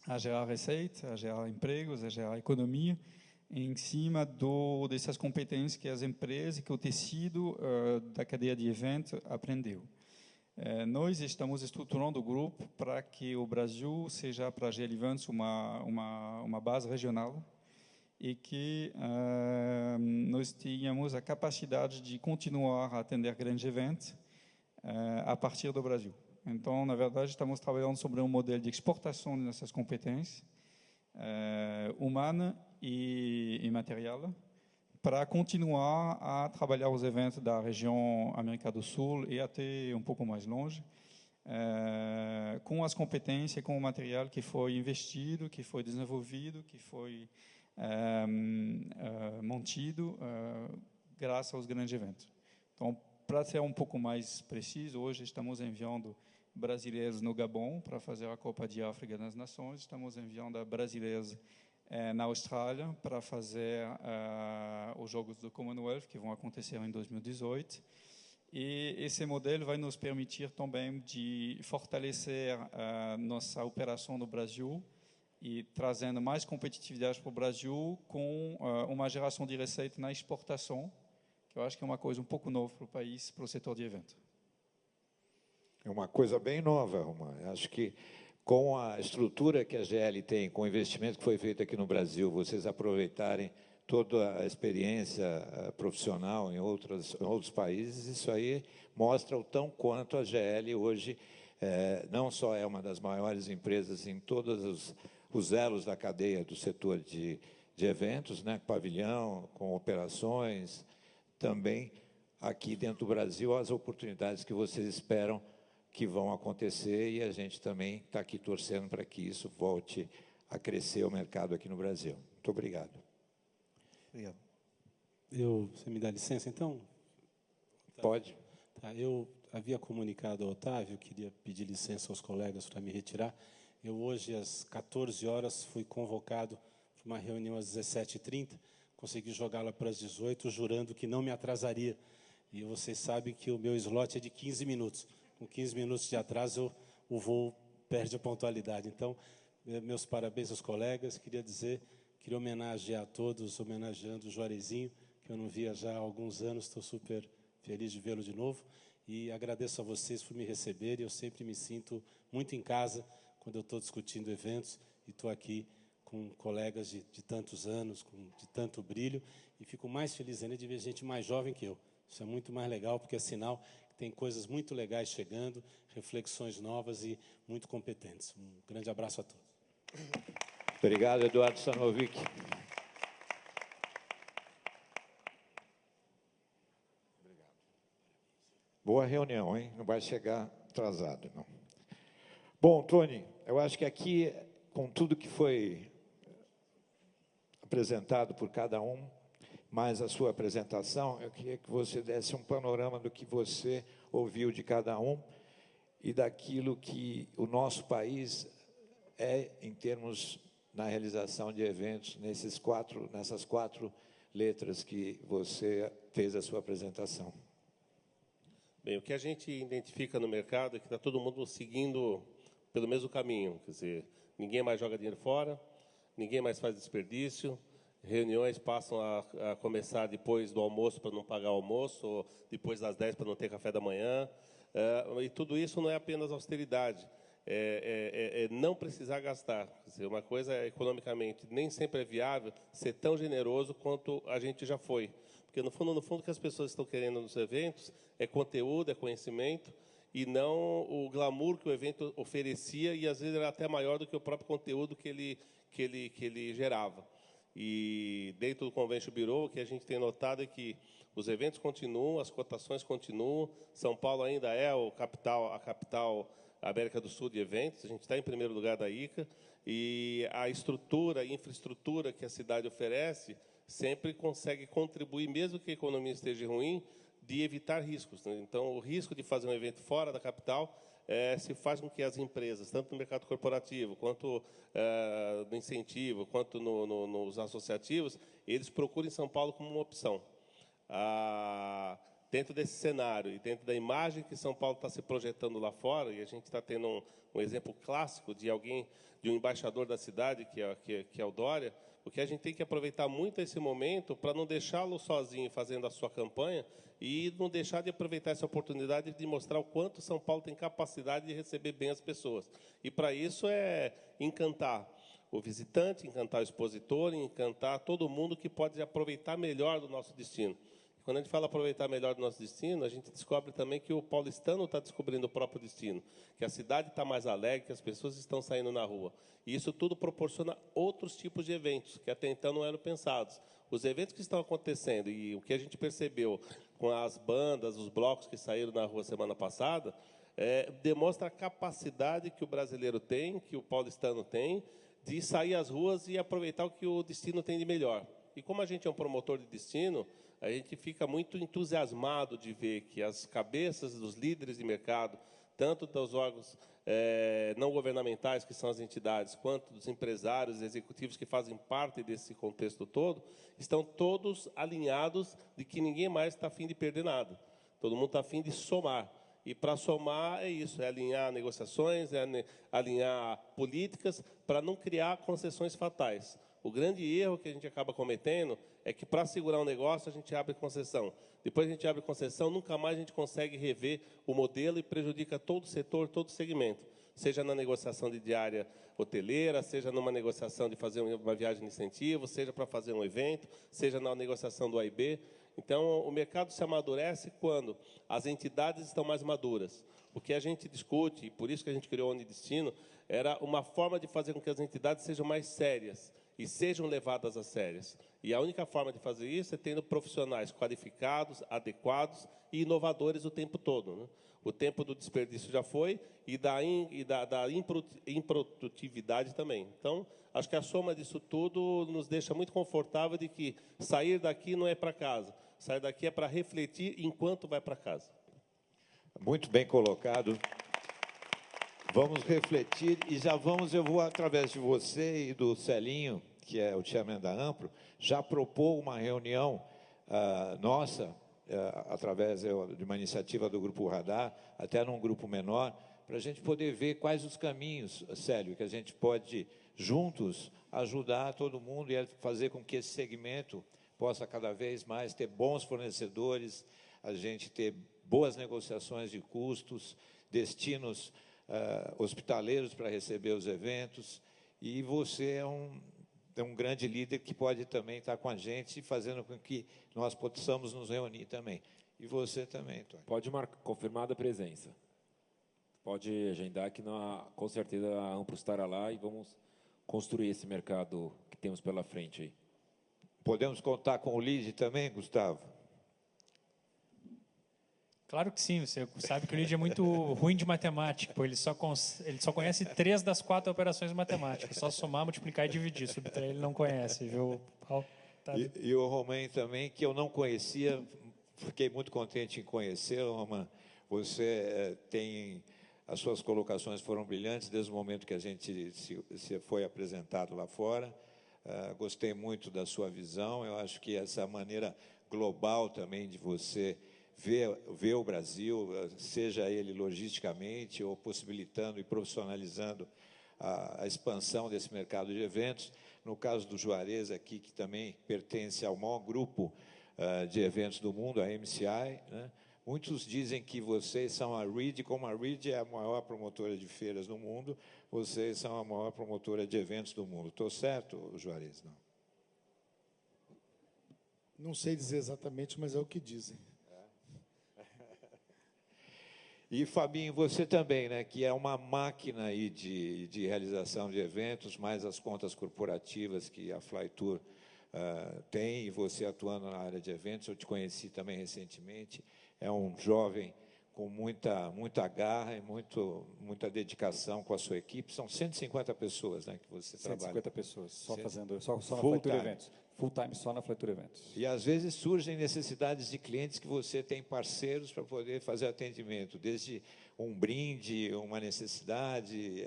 a gerar receita, a gerar empregos, a gerar economia em cima dessas competências que as empresas, que o tecido da cadeia de evento aprendeu. Nós estamos estruturando o grupo para que o Brasil seja para a GL Eventos uma base regional e que nós tenhamos a capacidade de continuar a atender grandes eventos a partir do Brasil. Então, na verdade, estamos trabalhando sobre um modelo de exportação dessas competências humana e material para continuar a trabalhar os eventos da região América do Sul e até um pouco mais longe, com as competências, com o material que foi investido, que foi desenvolvido, que foi mantido graças aos grandes eventos. Então, para ser um pouco mais preciso, hoje estamos enviando brasileiros no Gabão para fazer a Copa de África das Nações, estamos enviando brasileiros na Austrália para fazer os Jogos do Commonwealth, que vão acontecer em 2018. E esse modelo vai nos permitir também de fortalecer nossa operação no Brasil e trazendo mais competitividade para o Brasil com uma geração de receita na exportação, que eu acho que é uma coisa um pouco nova para o país, para o setor de evento.
É uma coisa bem nova, Roman. Acho que com a estrutura que a GL tem, com o investimento que foi feito aqui no Brasil, vocês aproveitarem toda a experiência profissional em outros países, isso aí mostra o tão quanto a GL hoje não só é uma das maiores empresas em todos os elos da cadeia do setor de eventos, né, pavilhão, com operações, também aqui dentro do Brasil, as oportunidades que vocês esperam que vão acontecer, e a gente também está aqui torcendo para que isso volte a crescer o mercado aqui no Brasil. Muito obrigado.
Obrigado. Você me dá licença, então?
Pode.
Tá, eu havia comunicado ao Otávio, queria pedir licença aos colegas para me retirar. Eu hoje, às 14 horas, fui convocado para uma reunião às 17h30, consegui jogá-la para as 18, jurando que não me atrasaria. E vocês sabem que o meu slot é de 15 minutos. Com 15 minutos de atraso, o voo perde a pontualidade. Então, meus parabéns aos colegas. Queria homenagear a todos, homenageando o Juarezinho, que eu não via já há alguns anos. Estou super feliz de vê-lo de novo. E agradeço a vocês por me receberem. Eu sempre me sinto muito em casa quando eu estou discutindo eventos e estou aqui com colegas de tantos anos, de tanto brilho. E fico mais feliz ainda de ver gente mais jovem que eu. Isso é muito mais legal, porque é sinal que tem coisas muito legais chegando, reflexões novas e muito competentes. Um grande abraço a todos.
Obrigado, Eduardo Stanovic. Boa reunião, hein? Não vai chegar atrasado, não. Bom, Tony, eu acho que aqui, com tudo que foi apresentado por cada um, mais a sua apresentação, eu queria que você desse um panorama do que você ouviu de cada um e daquilo que o nosso país é em termos na realização de eventos nessas quatro letras que você fez a sua apresentação.
Bem, o que a gente identifica no mercado é que está todo mundo seguindo pelo mesmo caminho. Quer dizer, ninguém mais joga dinheiro fora, ninguém mais faz desperdício, reuniões passam a começar depois do almoço para não pagar o almoço, ou depois das 10 para não ter café da manhã. E tudo isso não é apenas austeridade, é não precisar gastar. Quer dizer, uma coisa é, economicamente, nem sempre é viável ser tão generoso quanto a gente já foi. Porque, no fundo, o que as pessoas estão querendo nos eventos é conteúdo, é conhecimento, e não o glamour que o evento oferecia, e, às vezes, era até maior do que o próprio conteúdo que ele gerava. E, dentro do Convention Bureau, o que a gente tem notado é que os eventos continuam, as cotações continuam. São Paulo ainda é a capital América do Sul de eventos. A gente está em primeiro lugar da ICA. E a infraestrutura que a cidade oferece sempre consegue contribuir, mesmo que a economia esteja ruim, de evitar riscos. Então, o risco de fazer um evento fora da capital se faz com que as empresas, tanto no mercado corporativo, quanto no incentivo, quanto nos associativos, eles procurem São Paulo como uma opção. Dentro desse cenário e dentro da imagem que São Paulo está se projetando lá fora, e a gente está tendo um exemplo clássico de um embaixador da cidade, que é o Dória, o que a gente tem que aproveitar muito esse momento para não deixá-lo sozinho fazendo a sua campanha e não deixar de aproveitar essa oportunidade de mostrar o quanto São Paulo tem capacidade de receber bem as pessoas. E, para isso, é encantar o visitante, encantar o expositor, encantar todo mundo que pode aproveitar melhor do nosso destino. Quando a gente fala aproveitar melhor do nosso destino, a gente descobre também que o paulistano está descobrindo o próprio destino, que a cidade está mais alegre, que as pessoas estão saindo na rua. E isso tudo proporciona outros tipos de eventos, que até então não eram pensados. Os eventos que estão acontecendo, e o que a gente percebeu com as bandas, os blocos que saíram na rua semana passada, demonstra a capacidade que o brasileiro tem, que o paulistano tem, de sair às ruas e aproveitar o que o destino tem de melhor. E como a gente é um promotor de destino, a gente fica muito entusiasmado de ver que as cabeças dos líderes de mercado, tanto dos órgãos não governamentais, que são as entidades, quanto dos empresários executivos que fazem parte desse contexto todo, estão todos alinhados de que ninguém mais está a fim de perder nada. Todo mundo está a fim de somar. E, para somar, é isso, é alinhar negociações, é alinhar políticas, para não criar concessões fatais. O grande erro que a gente acaba cometendo é que, para segurar um negócio, a gente abre concessão. Depois a gente abre concessão, nunca mais a gente consegue rever o modelo e prejudica todo o setor, todo o segmento. Seja na negociação de diária hoteleira, seja numa negociação de fazer uma viagem de incentivo, seja para fazer um evento, seja na negociação do AIB. Então, o mercado se amadurece quando as entidades estão mais maduras. O que a gente discute, e por isso que a gente criou a Unidestino, era uma forma de fazer com que as entidades sejam mais sérias e sejam levadas a sérias. E a única forma de fazer isso é tendo profissionais qualificados, adequados e inovadores o tempo todo, né? O tempo do desperdício já foi e da improdutividade também. Então, acho que a soma disso tudo nos deixa muito confortável de que sair daqui não é para casa. Sair daqui é para refletir enquanto vai para casa.
Muito bem colocado. Vamos refletir e já vamos, eu vou, através de você e do Celinho, que é o chairman da Ampro, já propor uma reunião nossa, através de uma iniciativa do Grupo Radar, até num grupo menor, para a gente poder ver quais os caminhos, Célio, que a gente pode, juntos, ajudar todo mundo e fazer com que esse segmento possa cada vez mais ter bons fornecedores, a gente ter boas negociações de custos, destinos hospitaleiros para receber os eventos, e você é um grande líder que pode também estar com a gente, fazendo com que nós possamos nos reunir também. E você também, Tony.
Pode marcar, confirmada a presença. Pode agendar que com certeza a Ampro estará lá e vamos construir esse mercado que temos pela frente aí.
Podemos contar com o LID também, Gustavo?
Claro que sim, você sabe que o Lídio é muito ruim de matemática, pô, ele só conhece 3 das 4 operações matemáticas, só somar, multiplicar e dividir, subtrair ele não conhece, viu? Tá.
E o Romain também, que eu não conhecia, fiquei muito contente em conhecer, Romain. Você tem, as suas colocações foram brilhantes desde o momento que a gente se foi apresentado lá fora. Gostei muito da sua visão, eu acho que essa maneira global também de você ver o Brasil, seja ele logisticamente ou possibilitando e profissionalizando a expansão desse mercado de eventos. No caso do Juarez aqui, que também pertence ao maior grupo de eventos do mundo, a MCI, né? Muitos dizem que vocês são a REID, como a REID é a maior promotora de feiras do mundo, vocês são a maior promotora de eventos do mundo. Estou certo, Juarez? Não.
Não sei dizer exatamente, mas é o que dizem.
E, Fabinho, você também, né, que é uma máquina aí de realização de eventos, mais as contas corporativas que a Flytour tem, e você atuando na área de eventos, eu te conheci também recentemente, é um jovem com muita garra e muita dedicação com a sua equipe. São 150 pessoas, né, que você
150
trabalha.
150 pessoas, só na
Full
Flytour
time.
Eventos. Full time, só na Flytour Eventos.
E, às vezes, surgem necessidades de clientes que você tem parceiros para poder fazer atendimento, desde um brinde, uma necessidade,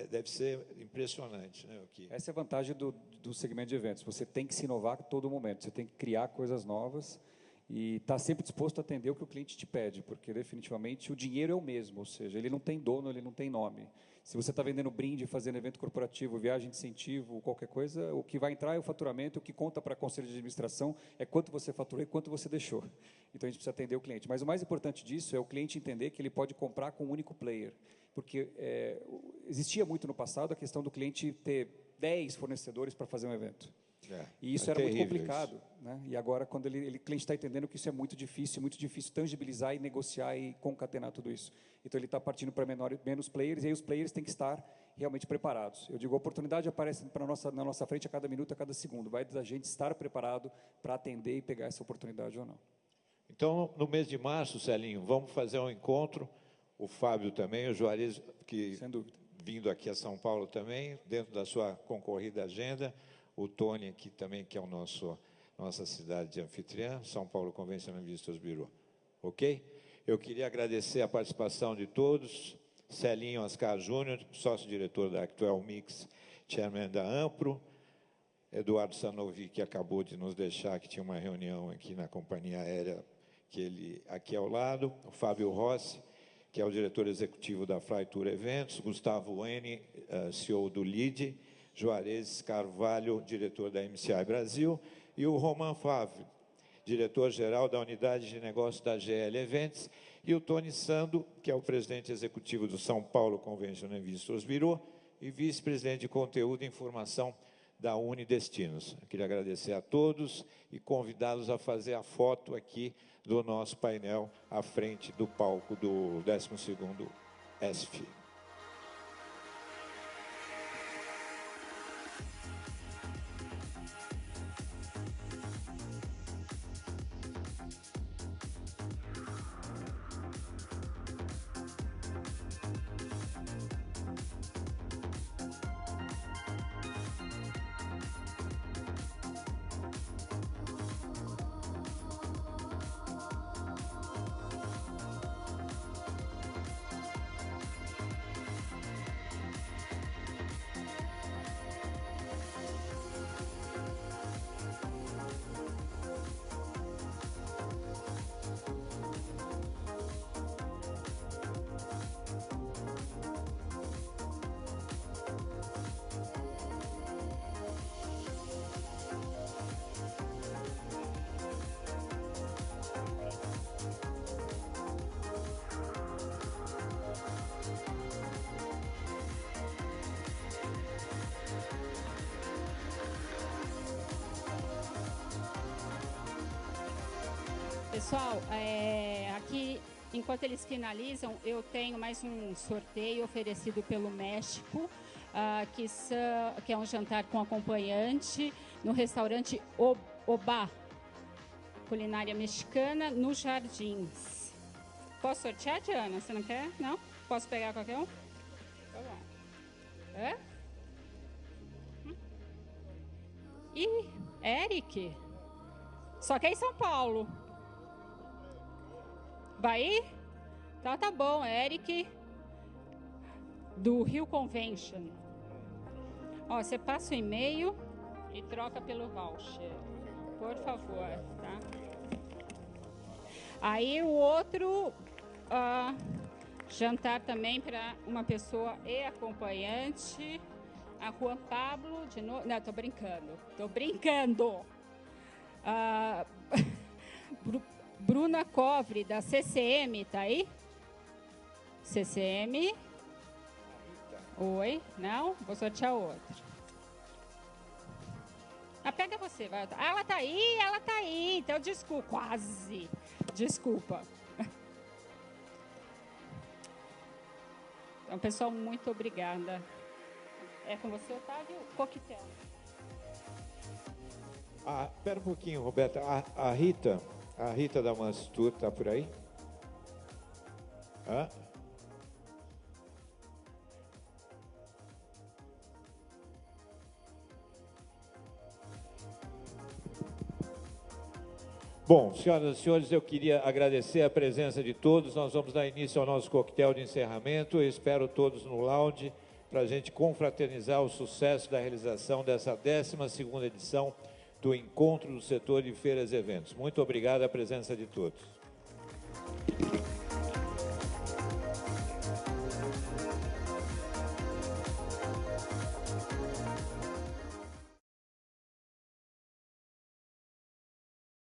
deve ser impressionante, né, o que...
Essa é a vantagem do segmento de eventos. Você tem que se inovar a todo momento, você tem que criar coisas novas e estar sempre disposto a atender o que o cliente te pede, porque, definitivamente, o dinheiro é o mesmo, ou seja, ele não tem dono, ele não tem nome. Se você está vendendo brinde, fazendo evento corporativo, viagem de incentivo, qualquer coisa, o que vai entrar é o faturamento, o que conta para o conselho de administração é quanto você faturou e quanto você deixou. Então, a gente precisa atender o cliente. Mas o mais importante disso é o cliente entender que ele pode comprar com um único player. Porque existia muito no passado a questão do cliente ter 10 fornecedores para fazer um evento. E isso era muito complicado, né? E agora, quando o cliente está entendendo que isso é muito difícil tangibilizar e negociar e concatenar tudo isso. Então, ele está partindo para menos players, e aí os players têm que estar realmente preparados. Eu digo, a oportunidade aparece na nossa frente a cada minuto, a cada segundo. Vai da gente estar preparado para atender e pegar essa oportunidade ou não.
Então, no mês de março, Celinho, vamos fazer um encontro, o Fábio também, o Juarez, que
sem dúvida,
vindo aqui a São Paulo também, dentro da sua concorrida agenda, o Tony aqui também, que é nossa cidade de anfitriã, São Paulo Convention and Visitors Bureau. Ok? Eu queria agradecer a participação de todos, Celinho Oscar Júnior, sócio-diretor da Actual Mix, chairman da Ampro, Eduardo Sanovi, que acabou de nos deixar, que tinha uma reunião aqui na companhia aérea, que ele aqui ao lado, o Fábio Rossi, que é o diretor executivo da Flytour Eventos, Gustavo Eni, CEO do LID, Juarez Carvalho, diretor da MCI Brasil, e o Romain Favre, diretor-geral da Unidade de Negócios da GL Eventos, e o Tony Sando, que é o presidente executivo do São Paulo Convention and Visitors Bureau e vice-presidente de conteúdo e informação da Unidestinos. Eu queria agradecer a todos e convidá-los a fazer a foto aqui do nosso painel à frente do palco do 12º ESF.
Pessoal, aqui, enquanto eles finalizam, eu tenho mais um sorteio oferecido pelo México, que é um jantar com acompanhante no restaurante Obá, culinária mexicana, nos Jardins. Posso sortear, Diana? Você não quer? Não? Posso pegar qualquer um? Tá bom. É? Ih, Eric? Só que é em São Paulo. Vai ir? Então tá bom, Eric, do Rio Convention. Ó, você passa o e-mail e troca pelo voucher, por favor, tá? Aí o outro jantar também para uma pessoa e acompanhante, a Juan Pablo, de novo. Não, tô brincando. Bruna Covre, da CCM, tá aí? CCM. Oi, não? Vou sortear outro. Pega você, vai. Ela tá aí, então desculpa, quase. Desculpa. Então, pessoal, muito obrigada. É com você, Otávio? Coquetel.
Espera um pouquinho, Roberta. A Rita da Mastur está por aí? Hã? Bom, senhoras e senhores, eu queria agradecer a presença de todos. Nós vamos dar início ao nosso coquetel de encerramento. Eu espero todos no lounge para a gente confraternizar o sucesso da realização dessa 12ª edição do Encontro do Setor de Feiras e Eventos. Muito obrigado à presença de todos.